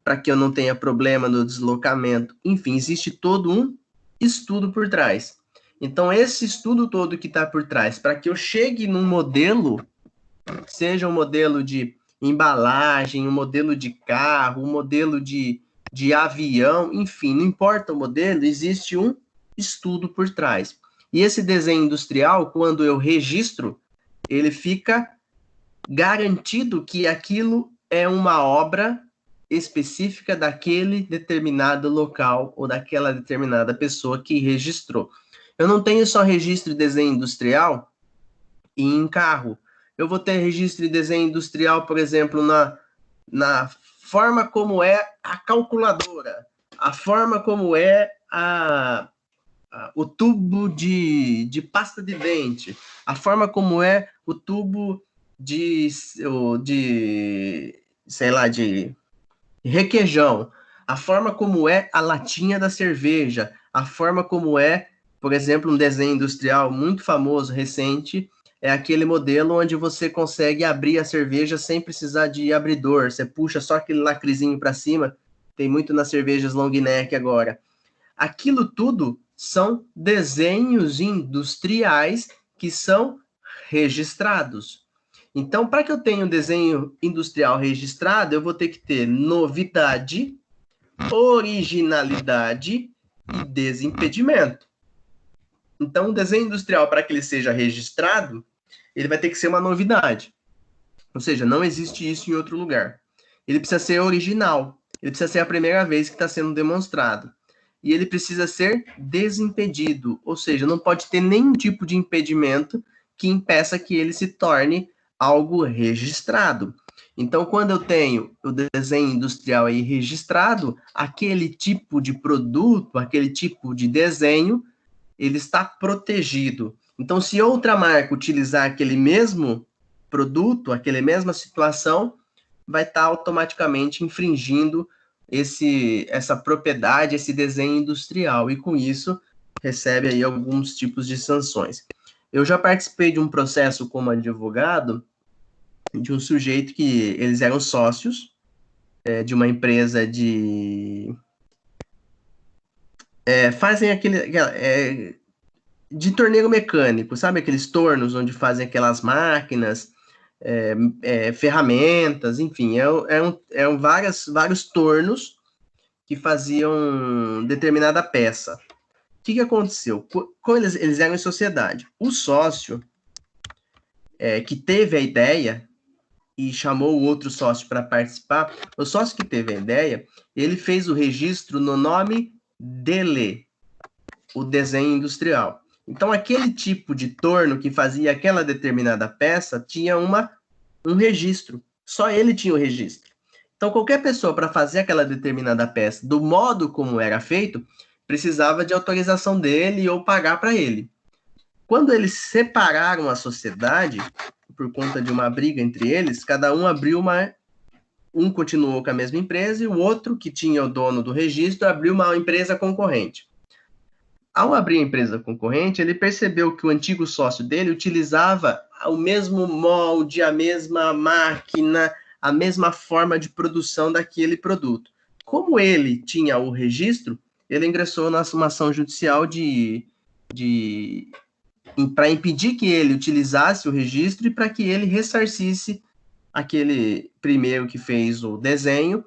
para que eu não tenha problema no deslocamento. Enfim, existe todo um estudo por trás. Então, esse estudo todo que está por trás, para que eu chegue num modelo, seja um modelo de embalagem, um modelo de carro, um modelo de avião, enfim, não importa o modelo, existe um estudo por trás. E esse desenho industrial, quando eu registro, ele fica garantido que aquilo é uma obra específica daquele determinado local ou daquela determinada pessoa que registrou. Eu não tenho só registro de desenho industrial em carro. Eu vou ter registro de desenho industrial, por exemplo, na forma como é a calculadora, a forma como é o tubo de pasta de dente, a forma como é o tubo de sei lá, de requeijão, a forma como é a latinha da cerveja, a forma como é, por exemplo, um desenho industrial muito famoso, recente, é aquele modelo onde você consegue abrir a cerveja sem precisar de abridor, você puxa só aquele lacrezinho para cima, tem muito nas cervejas long neck agora. Aquilo tudo são desenhos industriais que são registrados. Então, para que eu tenha um desenho industrial registrado, eu vou ter que ter novidade, originalidade e desimpedimento. Então, o desenho industrial, para que ele seja registrado, ele vai ter que ser uma novidade. Ou seja, não existe isso em outro lugar. Ele precisa ser original. Ele precisa ser a primeira vez que está sendo demonstrado. E ele precisa ser desimpedido. Ou seja, não pode ter nenhum tipo de impedimento que impeça que ele se torne algo registrado. Então, quando eu tenho o desenho industrial aí registrado, aquele tipo de produto, aquele tipo de desenho, ele está protegido. Então, se outra marca utilizar aquele mesmo produto, aquela mesma situação, vai estar automaticamente infringindo essa propriedade, esse desenho industrial, e com isso recebe aí alguns tipos de sanções. Eu já participei de um processo como advogado de um sujeito que eles eram sócios de uma empresa de... fazem de torneiro mecânico, sabe aqueles tornos onde fazem aquelas máquinas, ferramentas, enfim, eram vários tornos que faziam determinada peça. O que aconteceu? Quando eles eram em sociedade, o sócio que teve a ideia e chamou o outro sócio para participar, o sócio que teve a ideia, ele fez o registro no nome dele, o desenho industrial. Então, aquele tipo de torno que fazia aquela determinada peça tinha um registro. Só ele tinha o registro. Então, qualquer pessoa, para fazer aquela determinada peça do modo como era feito, precisava de autorização dele ou pagar para ele. Quando eles separaram a sociedade, por conta de uma briga entre eles, cada um abriu um continuou com a mesma empresa e o outro, que tinha o dono do registro, abriu uma empresa concorrente. Ao abrir a empresa concorrente, ele percebeu que o antigo sócio dele utilizava o mesmo molde, a mesma máquina, a mesma forma de produção daquele produto. Como ele tinha o registro, ele ingressou numa ação judicial para impedir que ele utilizasse o registro e para que ele ressarcisse aquele primeiro que fez o desenho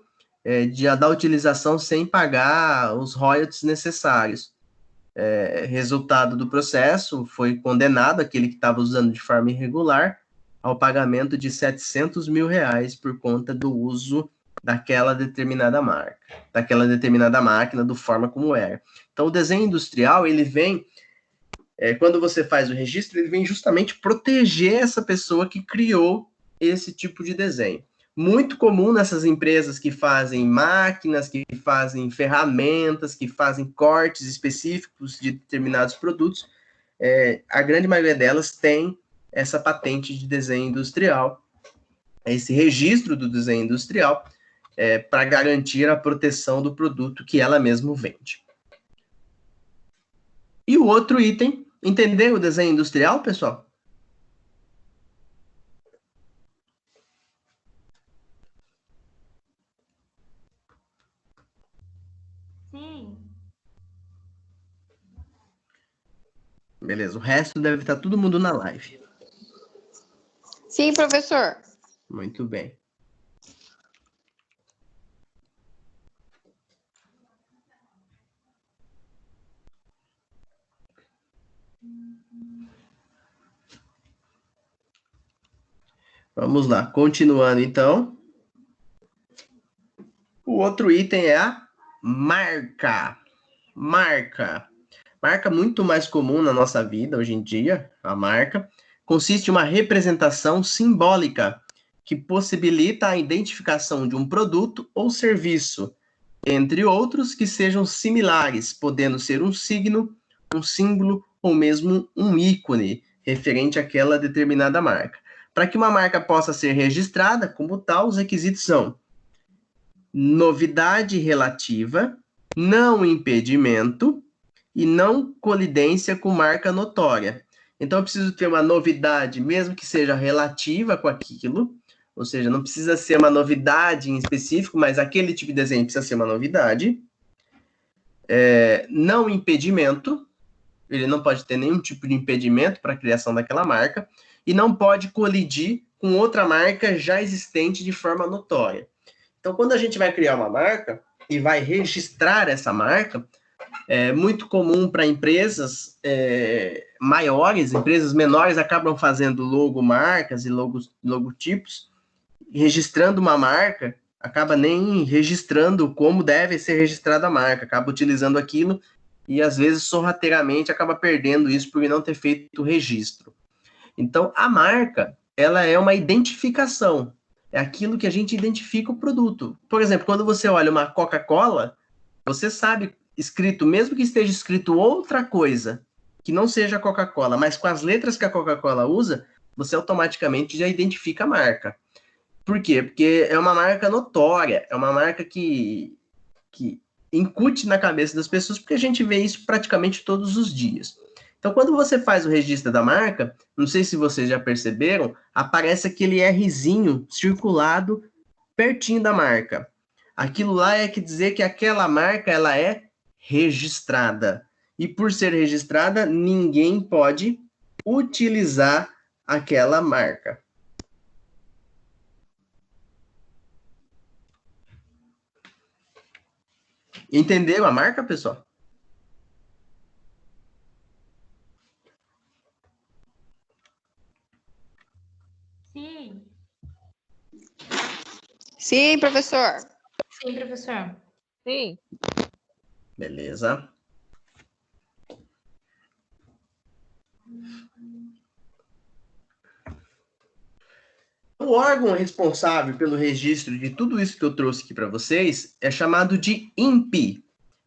da utilização sem pagar os royalties necessários. Resultado do processo, foi condenado aquele que estava usando de forma irregular ao pagamento de R$700 mil por conta do uso daquela determinada marca, daquela determinada máquina, do forma como era. Então, o desenho industrial, ele vem, quando você faz o registro, ele vem justamente proteger essa pessoa que criou esse tipo de desenho. Muito comum nessas empresas que fazem máquinas, que fazem ferramentas, que fazem cortes específicos de determinados produtos, a grande maioria delas tem essa patente de desenho industrial, esse registro do desenho industrial, para garantir a proteção do produto que ela mesma vende. E o outro item, entender o desenho industrial, pessoal? Sim. Beleza, o resto deve estar todo mundo na live. Sim, professor. Muito bem. Vamos lá, continuando então. O outro item é a marca. Marca muito mais comum na nossa vida hoje em dia, a marca, consiste em uma representação simbólica que possibilita a identificação de um produto ou serviço, entre outros que sejam similares, podendo ser um signo, um símbolo ou mesmo um ícone referente àquela determinada marca. Para que uma marca possa ser registrada como tal, os requisitos são novidade relativa, não impedimento e não colidência com marca notória. Então, eu preciso ter uma novidade, mesmo que seja relativa com aquilo, ou seja, não precisa ser uma novidade em específico, mas aquele tipo de desenho precisa ser uma novidade. Não impedimento, ele não pode ter nenhum tipo de impedimento para a criação daquela marca, e não pode colidir com outra marca já existente de forma notória. Então, quando a gente vai criar uma marca e vai registrar essa marca, é muito comum para empresas maiores, empresas menores acabam fazendo logomarcas e logotipos, registrando uma marca, acaba nem registrando como deve ser registrada a marca, acaba utilizando aquilo e, às vezes, sorrateiramente, acaba perdendo isso por não ter feito o registro. Então, a marca, ela é uma identificação, é aquilo que a gente identifica o produto. Por exemplo, quando você olha uma Coca-Cola, você sabe, escrito, mesmo que esteja escrito outra coisa, que não seja Coca-Cola, mas com as letras que a Coca-Cola usa, você automaticamente já identifica a marca. Por quê? Porque é uma marca notória, é uma marca que incute na cabeça das pessoas, porque a gente vê isso praticamente todos os dias. Então, quando você faz o registro da marca, não sei se vocês já perceberam, aparece aquele Rzinho circulado pertinho da marca. Aquilo lá é que dizer que aquela marca ela é registrada. E por ser registrada, ninguém pode utilizar aquela marca. Entenderam a marca, pessoal? Sim. Sim, professor. Sim, professor. Sim. Beleza. O órgão responsável pelo registro de tudo isso que eu trouxe aqui para vocês é chamado de INPI,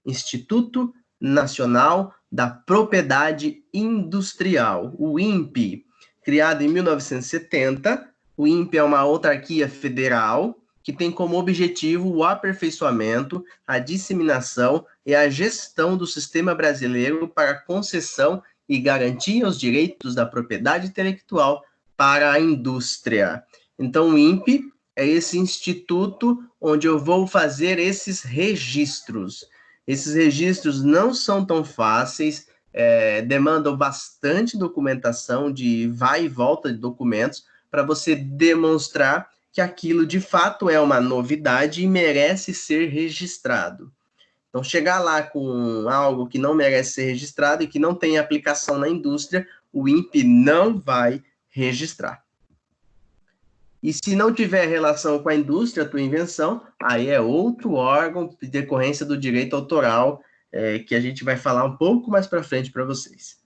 Instituto Nacional da Propriedade Industrial, o INPI. Criado em 1970, o INPI é uma autarquia federal que tem como objetivo o aperfeiçoamento, a disseminação e a gestão do sistema brasileiro para concessão e garantia aos direitos da propriedade intelectual para a indústria. Então, o INPI é esse instituto onde eu vou fazer esses registros. Esses registros não são tão fáceis, demandam bastante documentação, de vai e volta de documentos, para você demonstrar que aquilo de fato é uma novidade e merece ser registrado. Então, chegar lá com algo que não merece ser registrado e que não tem aplicação na indústria, o INPE não vai registrar. E se não tiver relação com a indústria, a tua invenção, aí é outro órgão de decorrência do direito autoral, que a gente vai falar um pouco mais para frente para vocês.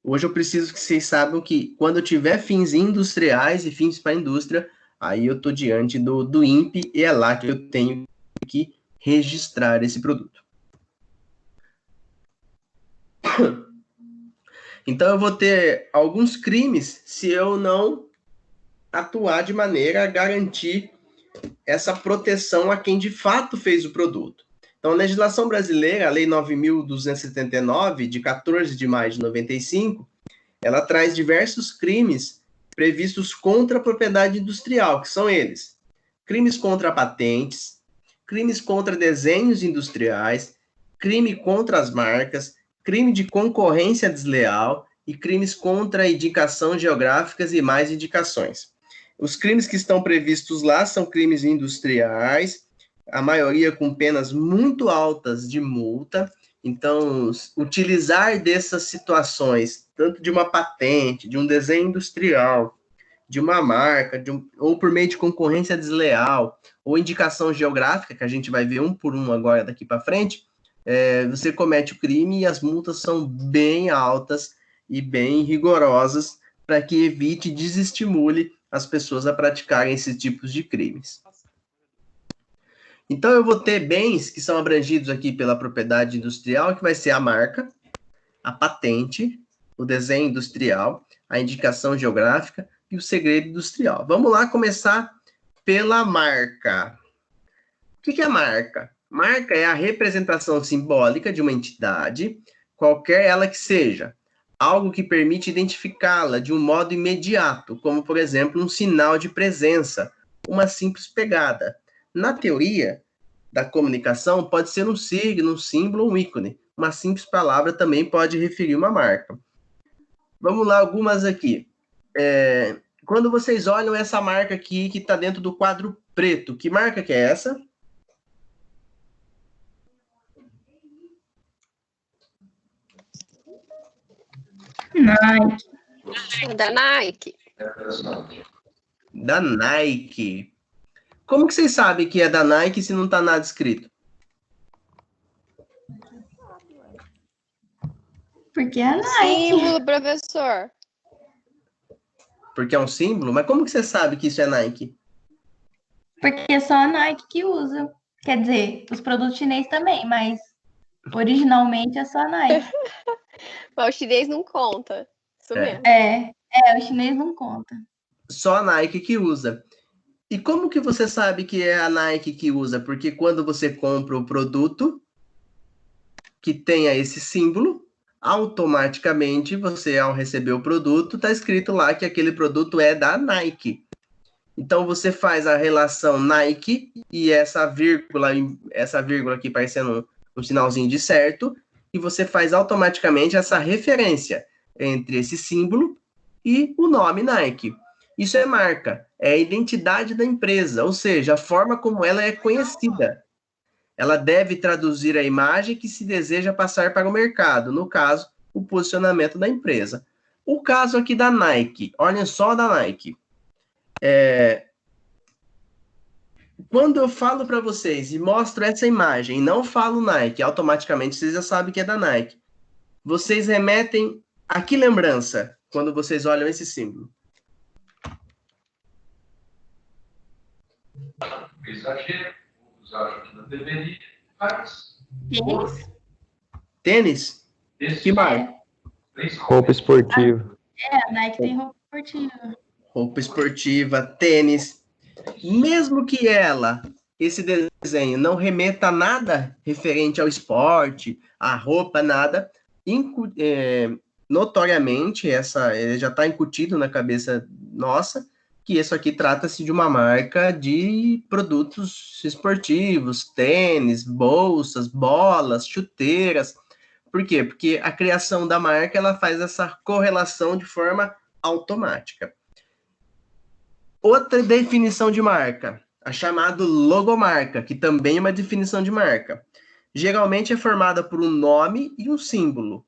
Hoje eu preciso que vocês saibam que quando eu tiver fins industriais e fins para a indústria, aí eu estou diante do INPE e é lá que eu tenho que registrar esse produto. Então eu vou ter alguns crimes se eu não atuar de maneira a garantir essa proteção a quem de fato fez o produto. Então, a legislação brasileira, a Lei 9.279, de 14 de maio de 95, ela traz diversos crimes previstos contra a propriedade industrial, que são eles: crimes contra patentes, crimes contra desenhos industriais, crime contra as marcas, crime de concorrência desleal e crimes contra indicação geográficas e mais indicações. Os crimes que estão previstos lá são crimes industriais, a maioria com penas muito altas de multa. Então, utilizar dessas situações, tanto de uma patente, de um desenho industrial, de uma marca, ou por meio de concorrência desleal, ou indicação geográfica, que a gente vai ver um por um agora daqui para frente, você comete o crime e as multas são bem altas e bem rigorosas para que evite e desestimule as pessoas a praticarem esses tipos de crimes. Então, eu vou ter bens que são abrangidos aqui pela propriedade industrial, que vai ser a marca, a patente, o desenho industrial, a indicação geográfica e o segredo industrial. Vamos lá começar pela marca. O que é a marca? Marca é a representação simbólica de uma entidade, qualquer ela que seja, algo que permite identificá-la de um modo imediato, como, por exemplo, um sinal de presença, uma simples pegada. Na teoria da comunicação, pode ser um signo, um símbolo, um ícone. Uma simples palavra também pode referir uma marca. Vamos lá, algumas aqui. Quando vocês olham essa marca aqui, que está dentro do quadro preto, que marca que é essa? Nike. Da Nike. Da Nike. Como que vocês sabem que é da Nike se não está nada escrito? Porque é a Nike. Símbolo, professor. Porque é um símbolo? Mas como que você sabe que isso é Nike? Porque é só a Nike que usa. Quer dizer, os produtos chineses também, mas originalmente é só a Nike. Mas o chinês não conta. Isso mesmo. O chinês não conta. Só a Nike que usa. E como que você sabe que é a Nike que usa? Porque quando você compra o produto que tenha esse símbolo, automaticamente você, ao receber o produto, está escrito lá que aquele produto é da Nike. Então, você faz a relação Nike e essa vírgula aqui parecendo um sinalzinho de certo, e você faz automaticamente essa referência entre esse símbolo e o nome Nike. Isso é marca, é a identidade da empresa, ou seja, a forma como ela é conhecida. Ela deve traduzir a imagem que se deseja passar para o mercado, no caso, o posicionamento da empresa. O caso aqui da Nike, olhem só da Nike. Quando eu falo para vocês e mostro essa imagem e não falo Nike, automaticamente vocês já sabem que é da Nike. Vocês remetem a que lembrança quando vocês olham esse símbolo? Exagero, usar que não deveria, mas... Tênis? Tênis? Que marca? Roupa esportiva. A Nike tem roupa esportiva. Roupa esportiva, tênis. Mesmo que esse desenho, não remeta a nada referente ao esporte, à roupa, nada, notoriamente, já está incutido na cabeça nossa, que isso aqui trata-se de uma marca de produtos esportivos, tênis, bolsas, bolas, chuteiras. Por quê? Porque a criação da marca, ela faz essa correlação de forma automática. Outra definição de marca, a chamada logomarca, que também é uma definição de marca. Geralmente é formada por um nome e um símbolo.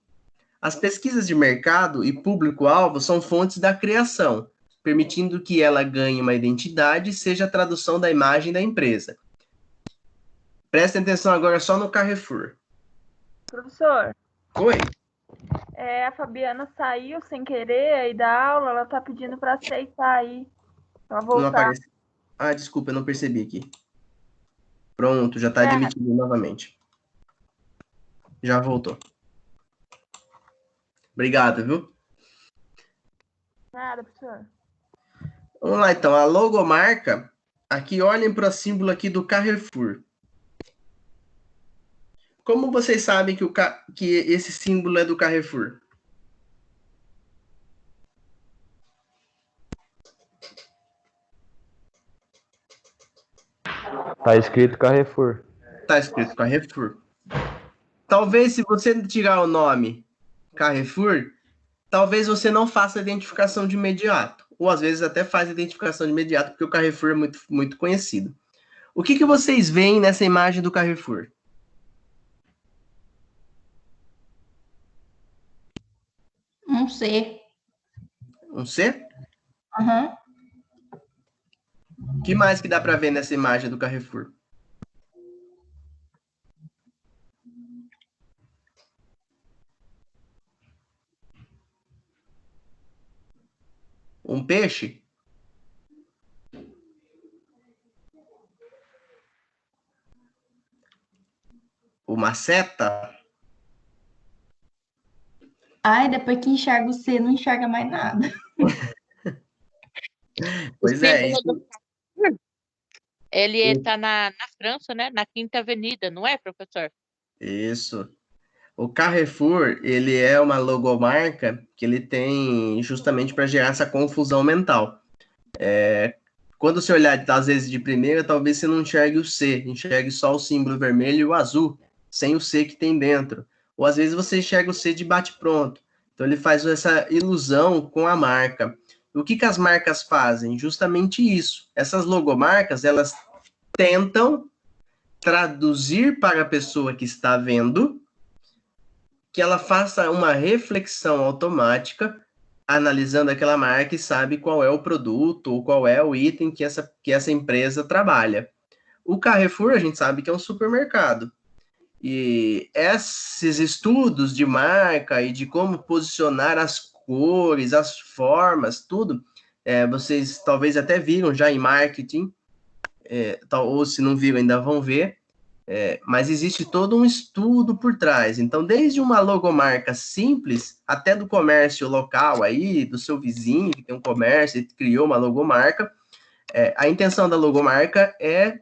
As pesquisas de mercado e público-alvo são fontes da criação, permitindo que ela ganhe uma identidade e seja a tradução da imagem da empresa. Prestem atenção agora só no Carrefour. Professor, Oi? a Fabiana saiu sem querer aí da aula, ela tá pedindo para aceitar aí. Ela Não voltar. aparece. Ah, desculpa, eu não percebi aqui. Pronto, já está admitido novamente. Já voltou. Obrigado, viu? Nada, professor. Vamos lá, então. A logomarca. Aqui, olhem para o símbolo aqui do Carrefour. Como vocês sabem que esse símbolo é do Carrefour? Tá escrito Carrefour. Tá escrito Carrefour. Talvez, se você tirar o nome Carrefour, talvez você não faça a identificação de imediato. Ou, às vezes, até faz a identificação de imediato, porque o Carrefour é muito, muito conhecido. O que vocês veem nessa imagem do Carrefour? Um C. Um C? Aham. O que mais que dá para ver nessa imagem do Carrefour? Um peixe? Uma seta? Ai, depois que enxerga o C, não enxerga mais nada. Pois é, isso. Ele está na França, né? Na Quinta Avenida, não é, professor? Isso. O Carrefour, ele é uma logomarca que ele tem justamente para gerar essa confusão mental. Quando você olhar, às vezes, de primeira, talvez você não enxergue o C, enxergue só o símbolo vermelho e o azul, sem o C que tem dentro. Ou, às vezes, você enxerga o C de bate-pronto. Então, ele faz essa ilusão com a marca. O que as marcas fazem? Justamente isso. Essas logomarcas, elas tentam traduzir para a pessoa que está vendo que ela faça uma reflexão automática, analisando aquela marca e sabe qual é o produto ou qual é o item que essa empresa trabalha. O Carrefour, a gente sabe que é um supermercado. E esses estudos de marca e de como posicionar as cores, as formas, tudo, vocês talvez até viram já em marketing, ou se não viram ainda vão ver, mas existe todo um estudo por trás. Então, desde uma logomarca simples, até do comércio local aí, do seu vizinho que tem um comércio e criou uma logomarca, a intenção da logomarca é,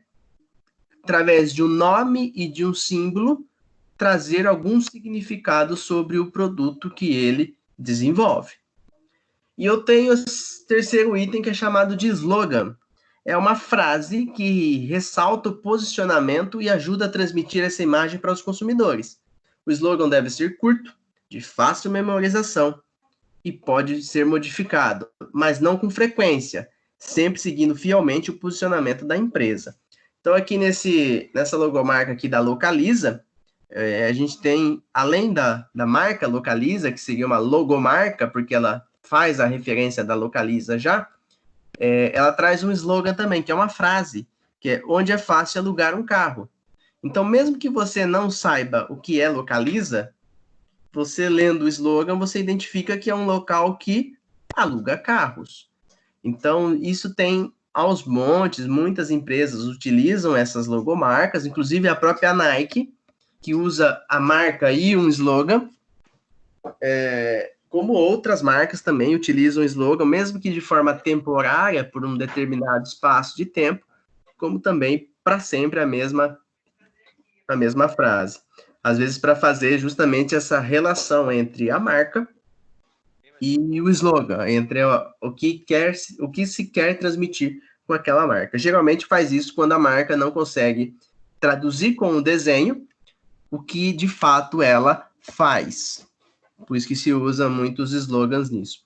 através de um nome e de um símbolo, trazer algum significado sobre o produto que ele desenvolve. E eu tenho o terceiro item que é chamado de slogan. É uma frase que ressalta o posicionamento e ajuda a transmitir essa imagem para os consumidores. O slogan deve ser curto, de fácil memorização e pode ser modificado, mas não com frequência, sempre seguindo fielmente o posicionamento da empresa. Então, aqui nessa logomarca aqui da Localiza, a gente tem, além da marca Localiza, que seria uma logomarca, porque ela faz a referência da Localiza já, ela traz um slogan também, que é uma frase, que é onde é fácil alugar um carro. Então, mesmo que você não saiba o que é Localiza, você lendo o slogan, você identifica que é um local que aluga carros. Então, isso tem aos montes, muitas empresas utilizam essas logomarcas, inclusive a própria Nike, que usa a marca e um slogan, como outras marcas também utilizam o slogan, mesmo que de forma temporária, por um determinado espaço de tempo, como também para sempre a mesma frase. Às vezes para fazer justamente essa relação entre a marca e o slogan, entre o que se quer transmitir com aquela marca. Geralmente faz isso quando a marca não consegue traduzir com o desenho o que de fato ela faz. Por isso que se usa muitos slogans nisso.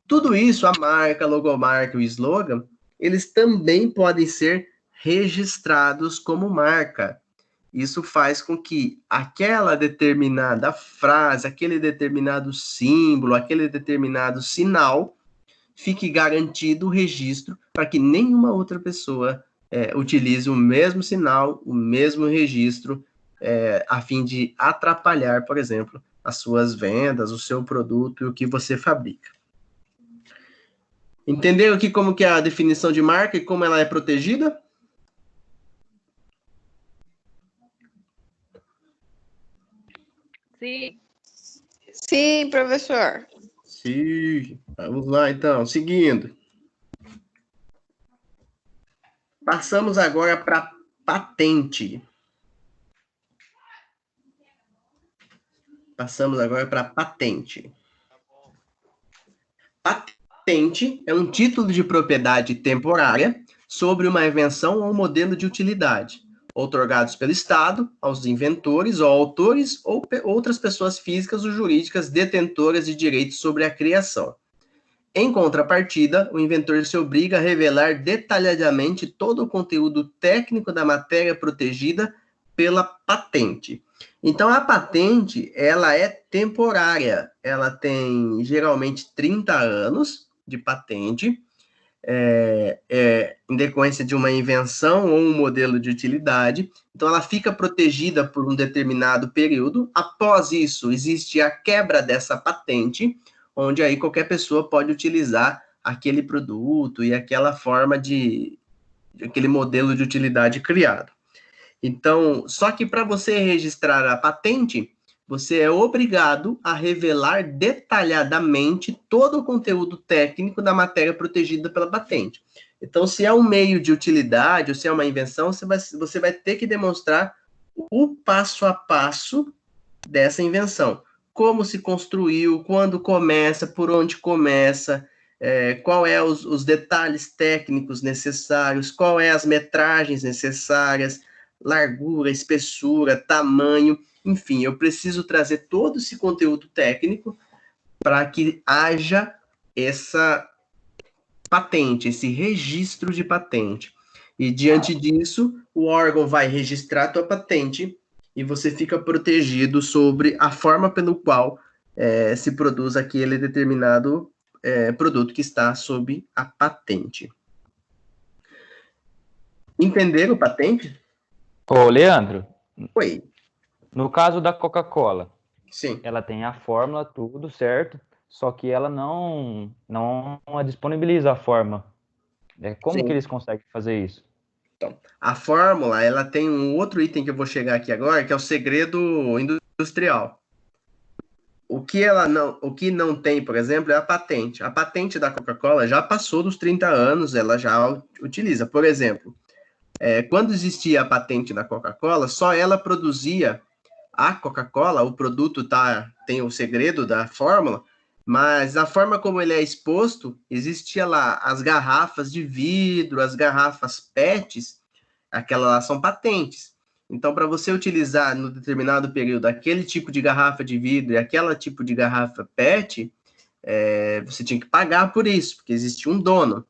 Tudo isso, a marca, a logomarca e o slogan, eles também podem ser registrados como marca. Isso faz com que aquela determinada frase, aquele determinado símbolo, aquele determinado sinal fique garantido o registro para que nenhuma outra pessoa utilize o mesmo sinal, o mesmo registro, a fim de atrapalhar, por exemplo, as suas vendas, o seu produto e o que você fabrica. Entenderam aqui como que é a definição de marca e como ela é protegida? Sim. Sim, professor. Sim. Vamos lá, então. Seguindo. Passamos agora para patente. Patente é um título de propriedade temporária sobre uma invenção ou modelo de utilidade, outorgados pelo Estado aos inventores ou autores ou outras pessoas físicas ou jurídicas detentoras de direitos sobre a criação. Em contrapartida, o inventor se obriga a revelar detalhadamente todo o conteúdo técnico da matéria protegida pela patente. Então, a patente, ela é temporária. Ela tem, geralmente, 30 anos de patente, em decorrência de uma invenção ou um modelo de utilidade. Então, ela fica protegida por um determinado período. Após isso, existe a quebra dessa patente, onde aí qualquer pessoa pode utilizar aquele produto e aquela forma aquele modelo de utilidade criado. Então, só que para você registrar a patente, você é obrigado a revelar detalhadamente todo o conteúdo técnico da matéria protegida pela patente. Então, se é um meio de utilidade ou se é uma invenção, você vai ter que demonstrar o passo a passo dessa invenção. Como se construiu, quando começa, por onde começa, qual é os detalhes técnicos necessários, qual é as metragens necessárias, largura, espessura, tamanho, enfim, eu preciso trazer todo esse conteúdo técnico para que haja essa patente, esse registro de patente. E diante disso, o órgão vai registrar a tua patente e você fica protegido sobre a forma pelo qual se produz aquele determinado produto que está sob a patente. Entenderam patente? Ô, Leandro. Oi. No caso da Coca-Cola, sim, ela tem a fórmula, tudo certo, só que ela não disponibiliza a fórmula. Como sim. que eles conseguem fazer isso? Então, a fórmula, ela tem um outro item que eu vou chegar aqui agora, que é o segredo industrial. O que não tem, por exemplo, é a patente. A patente da Coca-Cola já passou dos 30 anos, ela já utiliza. Por exemplo, quando existia a patente da Coca-Cola, só ela produzia a Coca-Cola, o produto tem o segredo da fórmula, mas a forma como ele é exposto, existia lá as garrafas de vidro, as garrafas PETs, aquelas lá são patentes. Então, para você utilizar no determinado período aquele tipo de garrafa de vidro e aquele tipo de garrafa PET, você tinha que pagar por isso, porque existia um dono.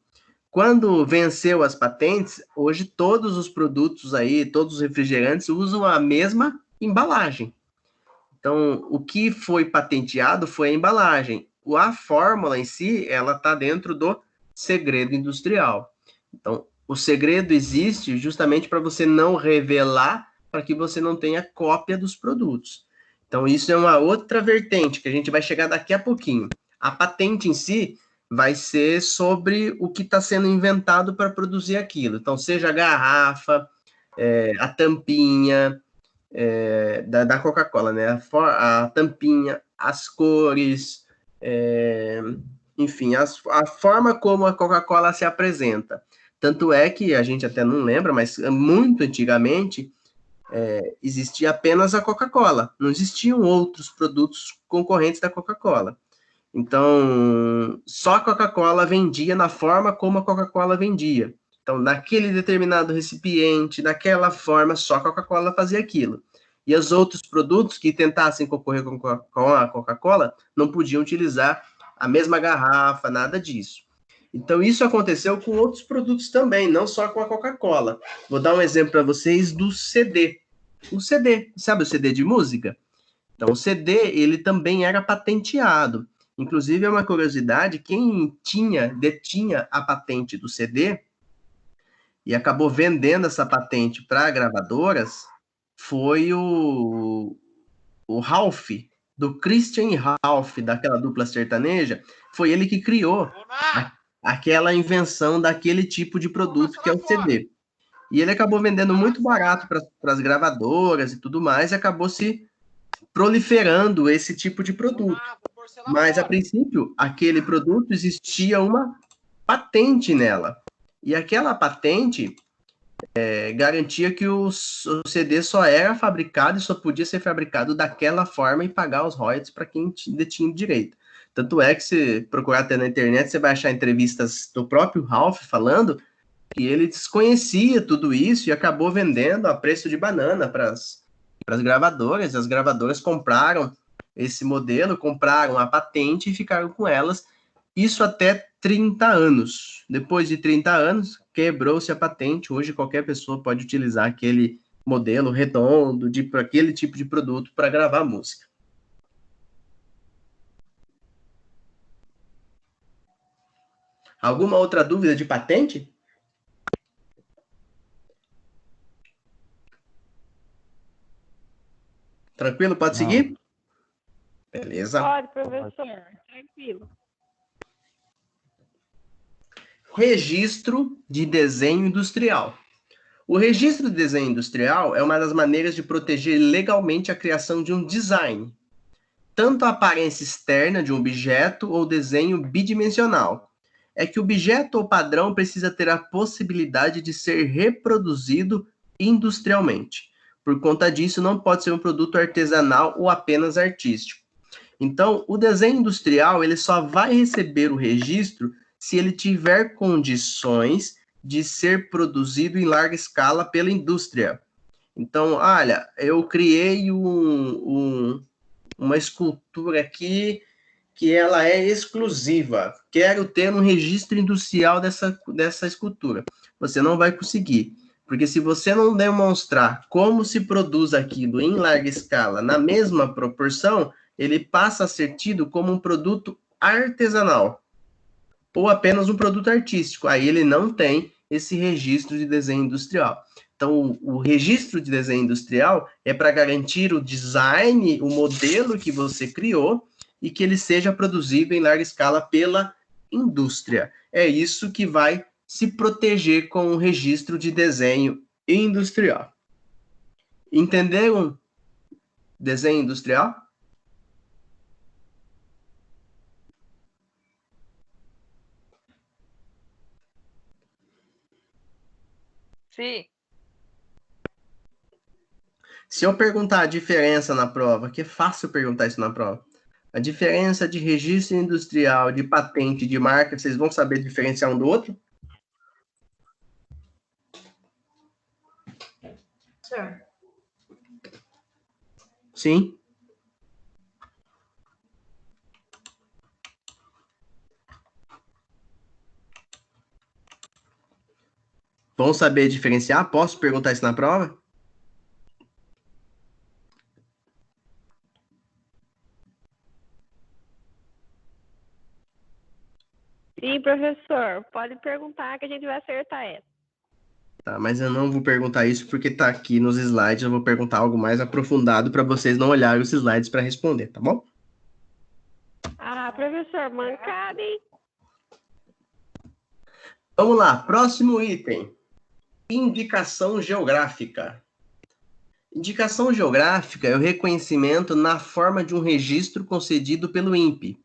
Quando venceu as patentes, hoje todos os produtos aí, todos os refrigerantes usam a mesma embalagem. Então, o que foi patenteado foi a embalagem. A fórmula em si, ela está dentro do segredo industrial. Então, o segredo existe justamente para você não revelar, para que você não tenha cópia dos produtos. Então, isso é uma outra vertente, que a gente vai chegar daqui a pouquinho. A patente em si vai ser sobre o que está sendo inventado para produzir aquilo. Então, seja a garrafa, a tampinha da Coca-Cola, né? A tampinha, as cores, enfim, a forma como a Coca-Cola se apresenta. Tanto é que a gente até não lembra, mas muito antigamente existia apenas a Coca-Cola. Não existiam outros produtos concorrentes da Coca-Cola. Então, só a Coca-Cola vendia na forma como a Coca-Cola vendia. Então, naquele determinado recipiente, daquela forma, só a Coca-Cola fazia aquilo. E os outros produtos que tentassem concorrer com a Coca-Cola não podiam utilizar a mesma garrafa, nada disso. Então, isso aconteceu com outros produtos também, não só com a Coca-Cola. Vou dar um exemplo para vocês do CD. o CD, sabe o CD de música? Então, o CD, ele também era patenteado. Inclusive, é uma curiosidade, quem detinha a patente do CD e acabou vendendo essa patente para gravadoras foi o Ralph, do Christian Ralph, daquela dupla sertaneja. Foi ele que criou aquela invenção daquele tipo de produto que é o CD. E ele acabou vendendo muito barato para as gravadoras e tudo mais, e acabou se proliferando esse tipo de produto. Mas, a princípio, aquele produto existia uma patente nela. E aquela patente garantia que o CD só era fabricado e só podia ser fabricado daquela forma e pagar os royalties para quem detinha o direito. Tanto é que, se procurar até na internet, você vai achar entrevistas do próprio Ralph falando que ele desconhecia tudo isso e acabou vendendo a preço de banana para as gravadoras. As gravadoras compraram esse modelo, compraram a patente e ficaram com elas, isso até 30 anos. Depois de 30 anos, quebrou-se a patente. Hoje, qualquer pessoa pode utilizar aquele modelo redondo, para aquele tipo de produto, para gravar música. Alguma outra dúvida de patente? Tranquilo? Pode seguir? Beleza. Pode, professor. Tranquilo. Registro de desenho industrial. O registro de desenho industrial é uma das maneiras de proteger legalmente a criação de um design, tanto a aparência externa de um objeto ou desenho bidimensional. É que o objeto ou padrão precisa ter a possibilidade de ser reproduzido industrialmente. Por conta disso, não pode ser um produto artesanal ou apenas artístico. Então, o desenho industrial ele só vai receber o registro se ele tiver condições de ser produzido em larga escala pela indústria. Então, olha, eu criei uma escultura aqui que ela é exclusiva. Quero ter um registro industrial dessa escultura. Você não vai conseguir. Porque se você não demonstrar como se produz aquilo em larga escala, na mesma proporção, ele passa a ser tido como um produto artesanal ou apenas um produto artístico. Aí ele não tem esse registro de desenho industrial. Então, o registro de desenho industrial é para garantir o design, o modelo que você criou e que ele seja produzido em larga escala pela indústria. É isso que vai se proteger com o registro de desenho industrial. Entenderam desenho industrial? Sim. Se eu perguntar a diferença na prova, que é fácil perguntar isso na prova, a diferença de registro industrial, de patente, de marca, vocês vão saber diferenciar um do outro? Sure. Sim. Vão saber diferenciar? Posso perguntar isso na prova? Sim, professor. Pode perguntar que a gente vai acertar ela. Tá, mas eu não vou perguntar isso porque tá aqui nos slides. Eu vou perguntar algo mais aprofundado para vocês não olharem os slides para responder, tá bom? Ah, professor, mancada, hein? Vamos lá, próximo item. Indicação geográfica. Indicação geográfica é o reconhecimento na forma de um registro concedido pelo INPE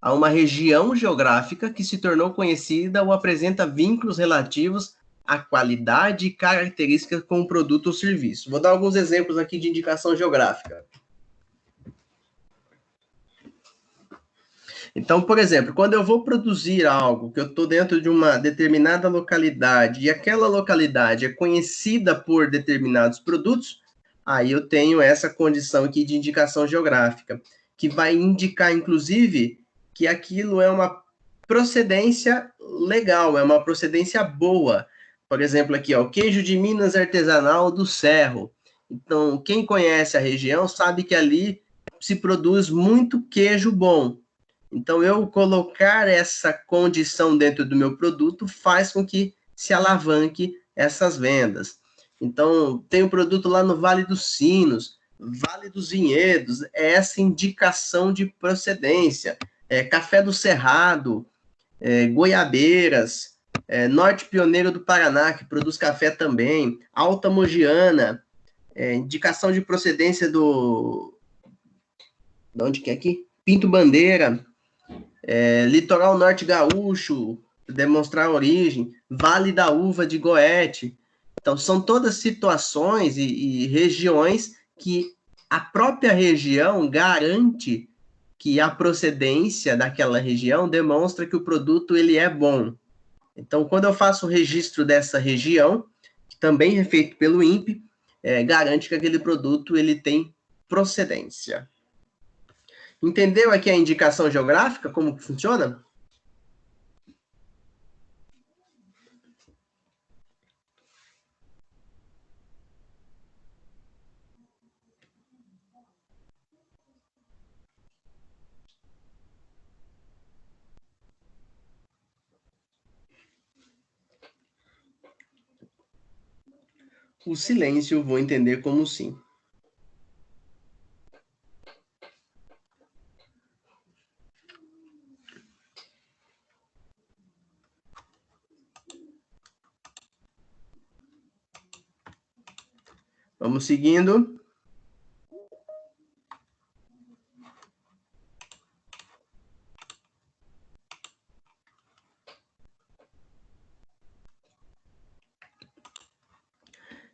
a uma região geográfica que se tornou conhecida ou apresenta vínculos relativos à qualidade e características com o produto ou serviço. Vou dar alguns exemplos aqui de indicação geográfica. Então, por exemplo, quando eu vou produzir algo, que eu estou dentro de uma determinada localidade, e aquela localidade é conhecida por determinados produtos, aí eu tenho essa condição aqui de indicação geográfica, que vai indicar, inclusive, que aquilo é uma procedência legal, é uma procedência boa. Por exemplo, aqui, ó, o queijo de Minas artesanal do Cerro. Então, quem conhece a região sabe que ali se produz muito queijo bom. Então, eu colocar essa condição dentro do meu produto faz com que se alavanque essas vendas. Então, tem um produto lá no Vale dos Sinos, Vale dos Vinhedos, é essa indicação de procedência. Café do Cerrado, Goiabeiras, Norte Pioneiro do Paraná, que produz café também, Alta Mogiana, indicação de procedência de onde que é aqui? Pinto Bandeira, Litoral Norte Gaúcho, demonstrar a origem, Vale da Uva de Goethe. Então, são todas situações e regiões que a própria região garante que a procedência daquela região demonstra que o produto ele é bom. Então, quando eu faço o registro dessa região, que também é feito pelo INPE, garante que aquele produto ele tem procedência. Entendeu aqui a indicação geográfica, como que funciona? O silêncio eu vou entender como sim. Vamos seguindo.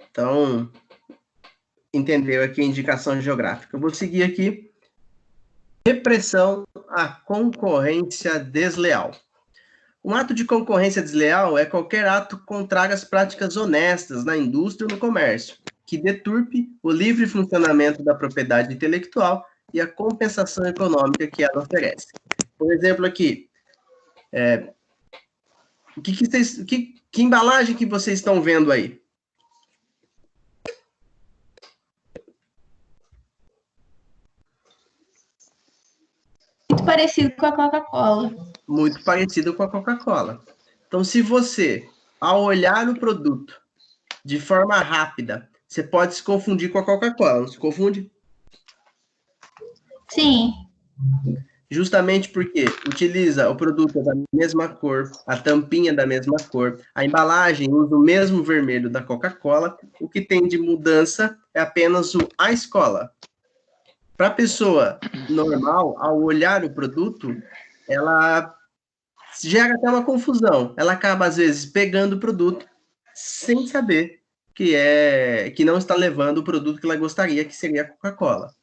Então, entendeu aqui a indicação geográfica. Eu vou seguir aqui. Repressão à concorrência desleal. Um ato de concorrência desleal é qualquer ato contrário às práticas honestas na indústria ou no comércio, que deturpe o livre funcionamento da propriedade intelectual e a compensação econômica que ela oferece. Por exemplo, aqui, que embalagem que vocês estão vendo aí? Muito parecido com a Coca-Cola. Muito parecido com a Coca-Cola. Então, se você, ao olhar o produto de forma rápida, você pode se confundir com a Coca-Cola, não se confunde? Sim. Justamente porque utiliza o produto da mesma cor, a tampinha da mesma cor, a embalagem usa o mesmo vermelho da Coca-Cola, o que tem de mudança é apenas a escola. Para a pessoa normal, ao olhar o produto, ela gera até uma confusão. Ela acaba, às vezes, pegando o produto sem saber que não está levando o produto que ela gostaria, que seria a Coca-Cola.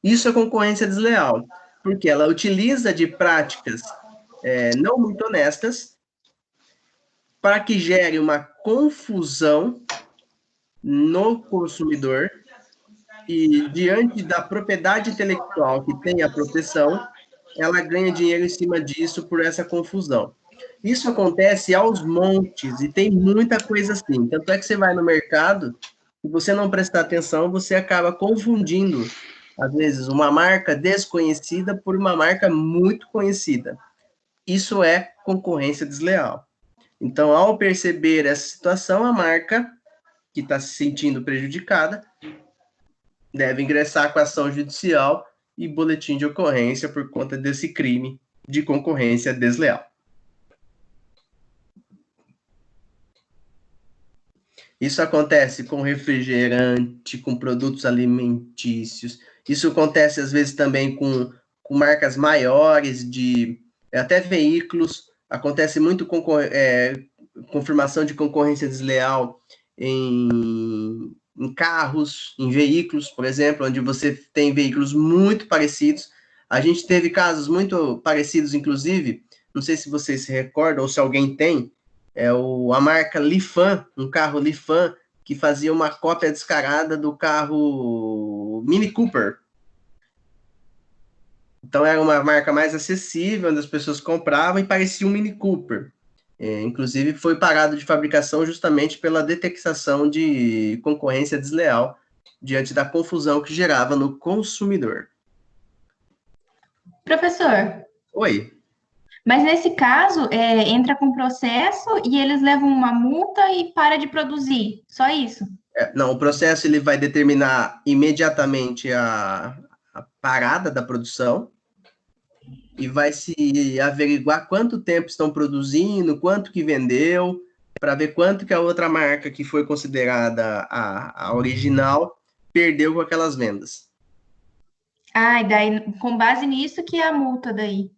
Isso é concorrência desleal, porque ela utiliza de práticas não muito honestas para que gere uma confusão no consumidor e, diante da propriedade intelectual que tem a proteção, ela ganha dinheiro em cima disso por essa confusão. Isso acontece aos montes e tem muita coisa assim. Tanto é que você vai no mercado, se você não prestar atenção, você acaba confundindo, às vezes, uma marca desconhecida por uma marca muito conhecida. Isso é concorrência desleal. Então, ao perceber essa situação, a marca que está se sentindo prejudicada deve ingressar com ação judicial e boletim de ocorrência por conta desse crime de concorrência desleal. Isso acontece com refrigerante, com produtos alimentícios. Isso acontece, às vezes, também com marcas maiores, até veículos. Acontece muito com confirmação de concorrência desleal em carros, em veículos, por exemplo, onde você tem veículos muito parecidos. A gente teve casos muito parecidos, inclusive, não sei se vocês se recordam, ou se alguém tem, a marca Lifan, um carro Lifan, que fazia uma cópia descarada do carro Mini Cooper. Então, era uma marca mais acessível, onde as pessoas compravam e parecia um Mini Cooper. Inclusive, foi parado de fabricação justamente pela detectação de concorrência desleal diante da confusão que gerava no consumidor. Professor, Oi. mas nesse caso, entra com processo e eles levam uma multa e para de produzir, só isso? Não, o processo ele vai determinar imediatamente a parada da produção e vai se averiguar quanto tempo estão produzindo, quanto que vendeu, para ver quanto que a outra marca que foi considerada a original perdeu com aquelas vendas. Ah, e daí, com base nisso que é a multa daí.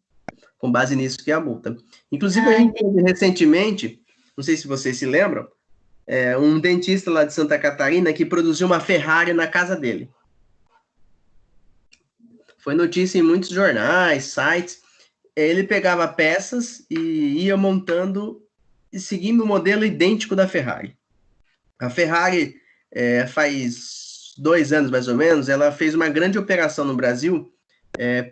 Com base nisso que é a multa. Inclusive, a gente teve recentemente, não sei se vocês se lembram, um dentista lá de Santa Catarina que produziu uma Ferrari na casa dele. Foi notícia em muitos jornais, sites. Ele pegava peças e ia montando e seguindo o modelo idêntico da Ferrari. A Ferrari, faz 2 anos mais ou menos, ela fez uma grande operação no Brasil,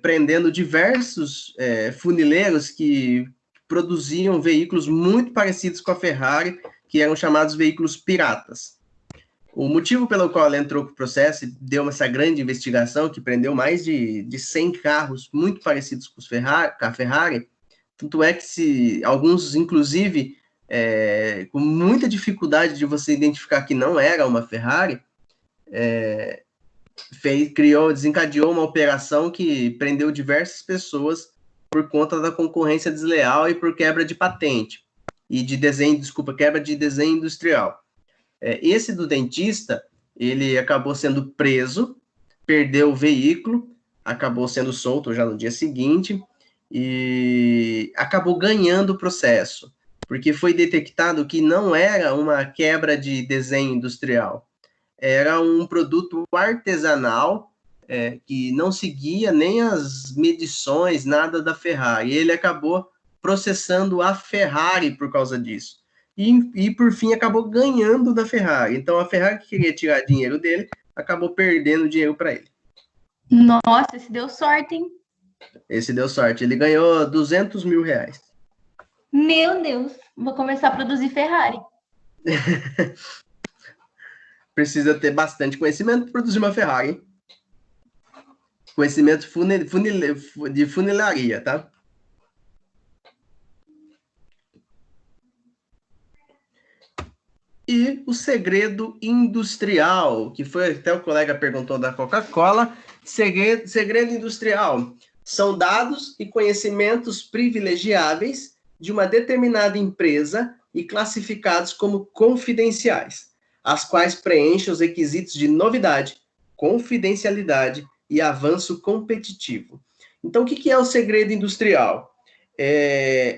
prendendo diversos funileiros que produziam veículos muito parecidos com a Ferrari, que eram chamados veículos piratas. O motivo pelo qual ela entrou com o processo e deu essa grande investigação, que prendeu mais de 100 carros muito parecidos com a Ferrari, tanto é que alguns, inclusive, com muita dificuldade de você identificar que não era uma Ferrari, desencadeou uma operação que prendeu diversas pessoas por conta da concorrência desleal e por quebra de patente e quebra de desenho industrial. Esse do dentista, ele acabou sendo preso, perdeu o veículo, acabou sendo solto já no dia seguinte e acabou ganhando o processo, porque foi detectado que não era uma quebra de desenho industrial, era um produto artesanal que não seguia nem as medições, nada da Ferrari. E ele acabou processando a Ferrari por causa disso. E por fim, acabou ganhando da Ferrari. Então, a Ferrari que queria tirar dinheiro dele, acabou perdendo dinheiro para ele. Nossa, esse deu sorte, hein? Esse deu sorte. Ele ganhou R$200 mil. Meu Deus, vou começar a produzir Ferrari. Precisa ter bastante conhecimento para produzir uma Ferrari. Conhecimento de funilaria, tá? E o segredo industrial, que foi até o colega perguntou da Coca-Cola. Segredo industrial são dados e conhecimentos privilegiáveis de uma determinada empresa e classificados como confidenciais, as quais preenchem os requisitos de novidade, confidencialidade e avanço competitivo. Então, o que é o segredo industrial?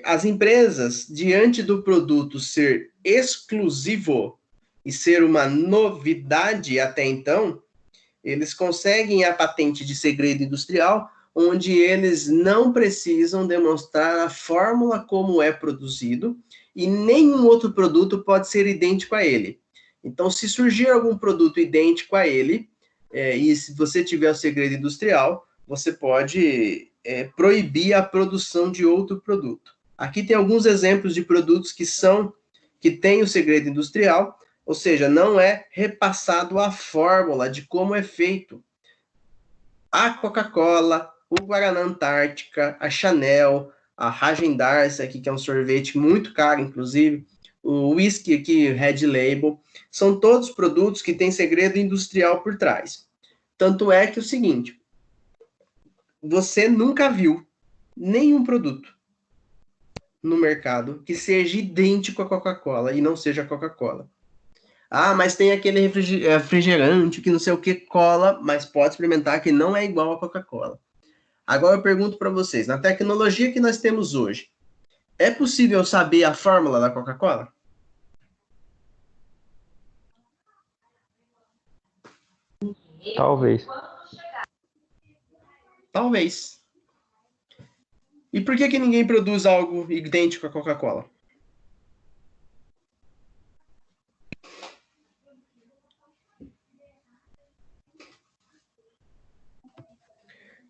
As empresas, diante do produto ser exclusivo e ser uma novidade até então, eles conseguem a patente de segredo industrial, onde eles não precisam demonstrar a fórmula como é produzido e nenhum outro produto pode ser idêntico a ele. Então, se surgir algum produto idêntico a ele, e se você tiver o segredo industrial, você pode proibir a produção de outro produto. Aqui tem alguns exemplos de produtos que têm o segredo industrial, ou seja, não é repassado a fórmula de como é feito. A Coca-Cola, o Guaraná Antártica, a Chanel, a Häagen-Dazs, aqui, que é um sorvete muito caro, inclusive, o whisky aqui, Red Label, são todos produtos que têm segredo industrial por trás. Tanto é que é o seguinte, você nunca viu nenhum produto no mercado que seja idêntico à Coca-Cola e não seja Coca-Cola. Ah, mas tem aquele refrigerante que não sei o que cola, mas pode experimentar que não é igual à Coca-Cola. Agora eu pergunto para vocês, na tecnologia que nós temos hoje, é possível saber a fórmula da Coca-Cola? Talvez. Talvez. E por que ninguém produz algo idêntico à Coca-Cola?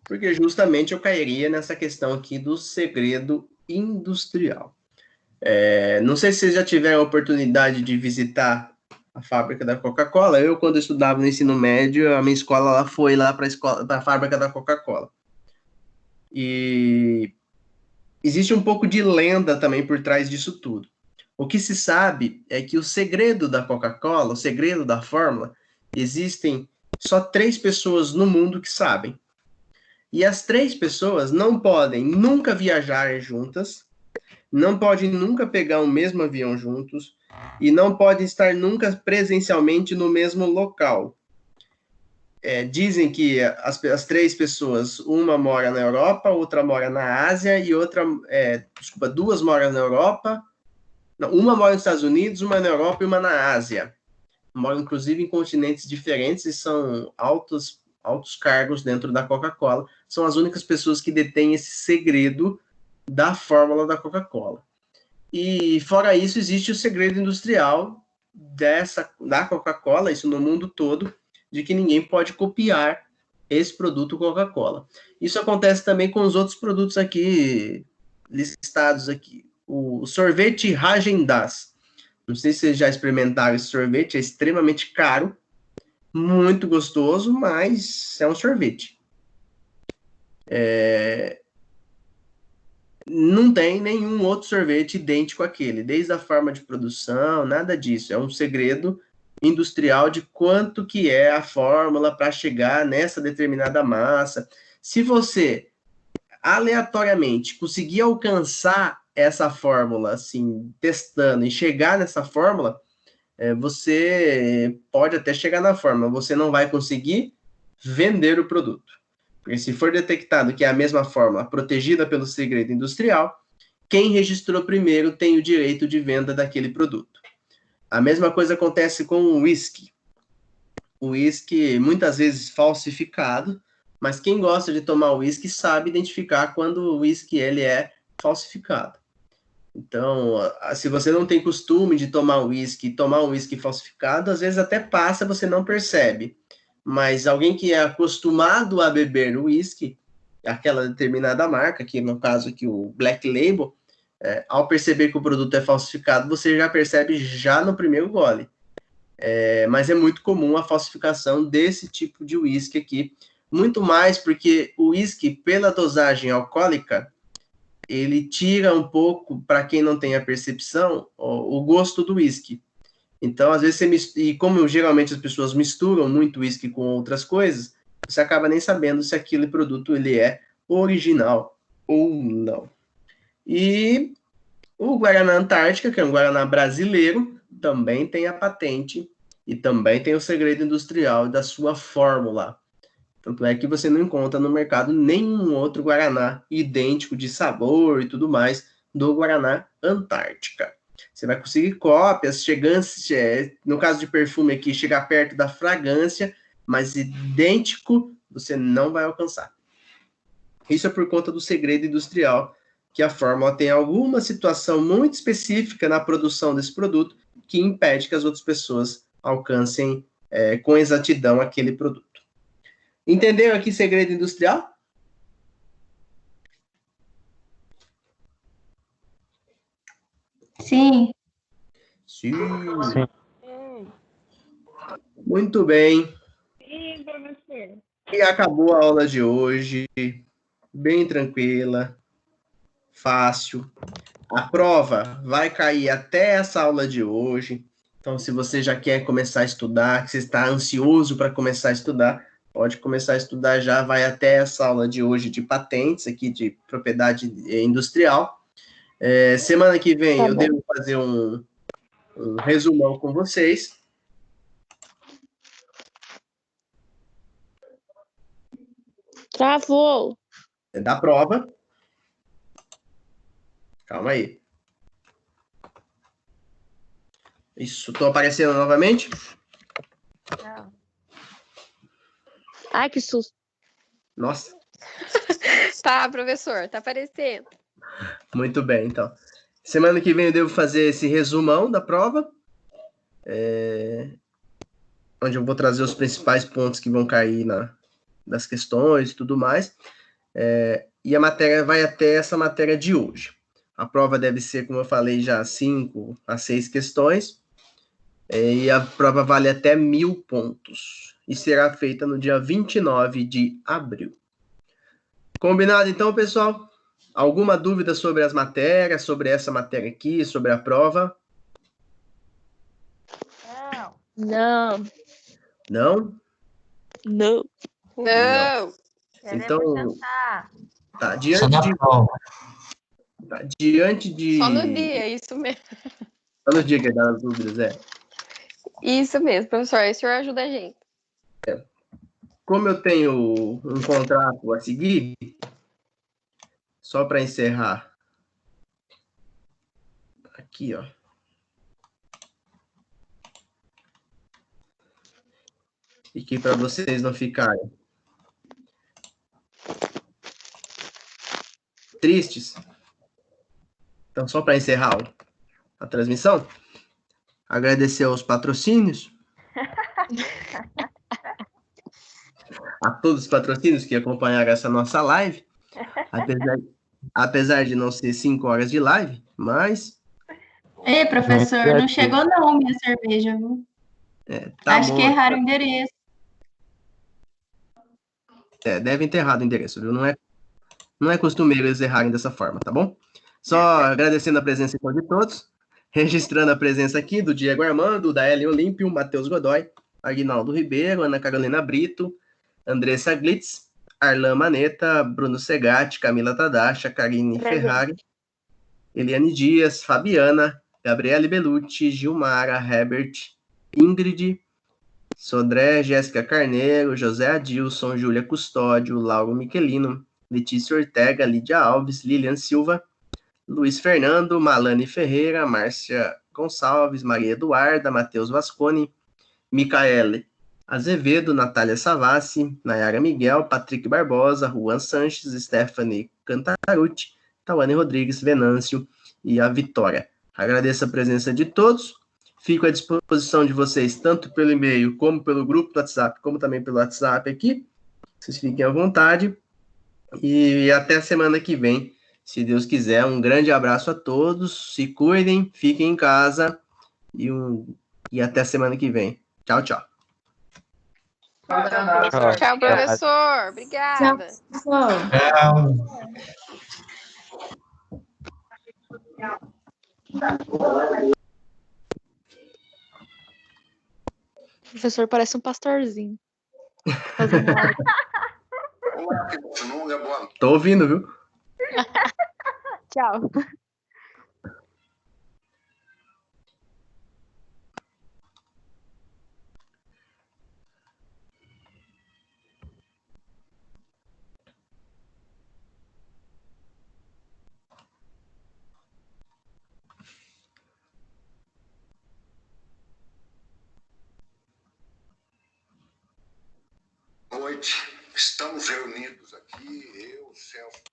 Porque justamente eu cairia nessa questão aqui do segredo industrial. Não sei se vocês já tiveram a oportunidade de visitar a fábrica da Coca-Cola. Eu, quando estudava no ensino médio, a minha escola lá foi lá para a fábrica da Coca-Cola. E existe um pouco de lenda também por trás disso tudo. O que se sabe é que o segredo da Coca-Cola, o segredo da fórmula, existem só 3 pessoas no mundo que sabem. E as 3 pessoas não podem nunca viajar juntas, não podem nunca pegar o mesmo avião juntos e não podem estar nunca presencialmente no mesmo local. Dizem que as 3 pessoas, uma mora na Europa, outra mora na Ásia e outra, 2 moram na Europa. Não, uma mora nos Estados Unidos, uma na Europa e uma na Ásia. Moram, inclusive, em continentes diferentes e são altos cargos dentro da Coca-Cola. São as únicas pessoas que detêm esse segredo da fórmula da Coca-Cola. E, fora isso, existe o segredo industrial da Coca-Cola, isso no mundo todo, de que ninguém pode copiar esse produto Coca-Cola. Isso acontece também com os outros produtos aqui, listados aqui. O sorvete Häagen-Dazs. Não sei se vocês já experimentaram esse sorvete, é extremamente caro, muito gostoso, mas é um sorvete. Não tem nenhum outro sorvete idêntico àquele, desde a forma de produção, nada disso. É um segredo industrial de quanto que é a fórmula para chegar nessa determinada massa. Se você, aleatoriamente, conseguir alcançar essa fórmula, assim, testando e chegar nessa fórmula, você pode até chegar na fórmula, você não vai conseguir vender o produto. Porque se for detectado que é a mesma fórmula protegida pelo segredo industrial, quem registrou primeiro tem o direito de venda daquele produto. A mesma coisa acontece com o whisky. O whisky, muitas vezes falsificado, mas quem gosta de tomar whisky sabe identificar quando o whisky ele é falsificado. Então, se você não tem costume de tomar um whisky falsificado, às vezes até passa, você não percebe. Mas alguém que é acostumado a beber whisky, aquela determinada marca, que no caso aqui o Black Label, ao perceber que o produto é falsificado, você já percebe já no primeiro gole. Mas é muito comum a falsificação desse tipo de whisky aqui, muito mais porque o whisky, pela dosagem alcoólica, ele tira um pouco, para quem não tem a percepção, o gosto do whisky. Então, às vezes, e como geralmente as pessoas misturam muito whisky com outras coisas, você acaba nem sabendo se aquele produto ele é original ou não. E o Guaraná Antártica, que é um Guaraná brasileiro, também tem a patente e também tem o segredo industrial da sua fórmula. Tanto é que você não encontra no mercado nenhum outro Guaraná idêntico de sabor e tudo mais do Guaraná Antártica. Você vai conseguir cópias, no caso de perfume aqui, chegar perto da fragrância, mas idêntico você não vai alcançar. Isso é por conta do segredo industrial, que a fórmula tem alguma situação muito específica na produção desse produto que impede que as outras pessoas alcancem com exatidão aquele produto. Entenderam aqui segredo industrial? Sim. Sim. Muito bem. Sim, professor. E acabou a aula de hoje. Bem tranquila. Fácil. A prova vai cair até essa aula de hoje. Então, se você já quer começar a estudar, que você está ansioso para começar a estudar, pode começar a estudar já, vai até essa aula de hoje de patentes, aqui de propriedade industrial. Semana que vem eu devo fazer um resumão com vocês. Travou. Da prova. Calma aí. Isso, estou aparecendo novamente? Não. Ai, que susto. Nossa. Tá, professor, tá aparecendo. Muito bem, então. Semana que vem eu devo fazer esse resumão da prova, onde eu vou trazer os principais pontos que vão cair das questões e tudo mais. E a matéria vai até essa matéria de hoje. A prova deve ser, como eu falei já, 5 a 6 questões. E a prova vale até 1.000 pontos. E será feita no dia 29 de abril. Combinado, então, pessoal? Alguma dúvida sobre as matérias, sobre essa matéria aqui, sobre a prova? Não. Não? Não. Não. Então, tá, Só na prova. diante de... Só no dia, isso mesmo. Só no dia que dá as dúvidas, Isso mesmo, professor. Aí o senhor ajuda a gente. Como eu tenho um contrato a seguir, só para encerrar, aqui, ó. E que para vocês não ficarem tristes, então só para encerrar a transmissão, agradecer aos patrocínios, a todos os patrocínios que acompanharam essa nossa live, apesar de não ser 5 horas de live, mas... Ei, professor, não chegou não minha cerveja, viu? Tá Acho bom. que erraram o endereço. Devem ter errado o endereço, viu? Não é costumeiro eles errarem dessa forma, tá bom? Só agradecendo a presença de todos, registrando a presença aqui do Diego Armando, da Ellen Olímpio, Matheus Godoy, Aguinaldo Ribeiro, Ana Carolina Brito, Andressa Glitz, Arlan Maneta, Bruno Segatti, Camila Tadacha, Karine Ferrari, Eliane Dias, Fabiana, Gabriele Belucci, Gilmara, Herbert, Ingrid, Sodré, Jéssica Carneiro, José Adilson, Júlia Custódio, Lauro Michelino, Letícia Ortega, Lídia Alves, Lilian Silva, Luiz Fernando, Malane Ferreira, Márcia Gonçalves, Maria Eduarda, Matheus Vasconi, Micaele Azevedo, Natália Savassi, Nayara Miguel, Patrick Barbosa, Juan Sanches, Stephanie Cantarucci, Tawane Rodrigues, Venâncio e a Vitória. Agradeço a presença de todos. Fico à disposição de vocês, tanto pelo e-mail, como pelo grupo do WhatsApp, como também pelo WhatsApp aqui. Vocês fiquem à vontade. E até a semana que vem, se Deus quiser. Um grande abraço a todos. Se cuidem, fiquem em casa. E até a semana que vem. Tchau, tchau. Tchau, professor. Obrigada. Tchau. O professor parece um pastorzinho. Tô ouvindo, viu? Tchau. Boa noite. Estamos reunidos aqui, eu, Celso.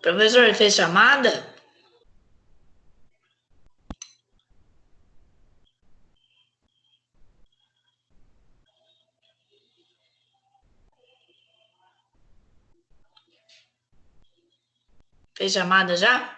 Professor, fez chamada? Fez chamada já?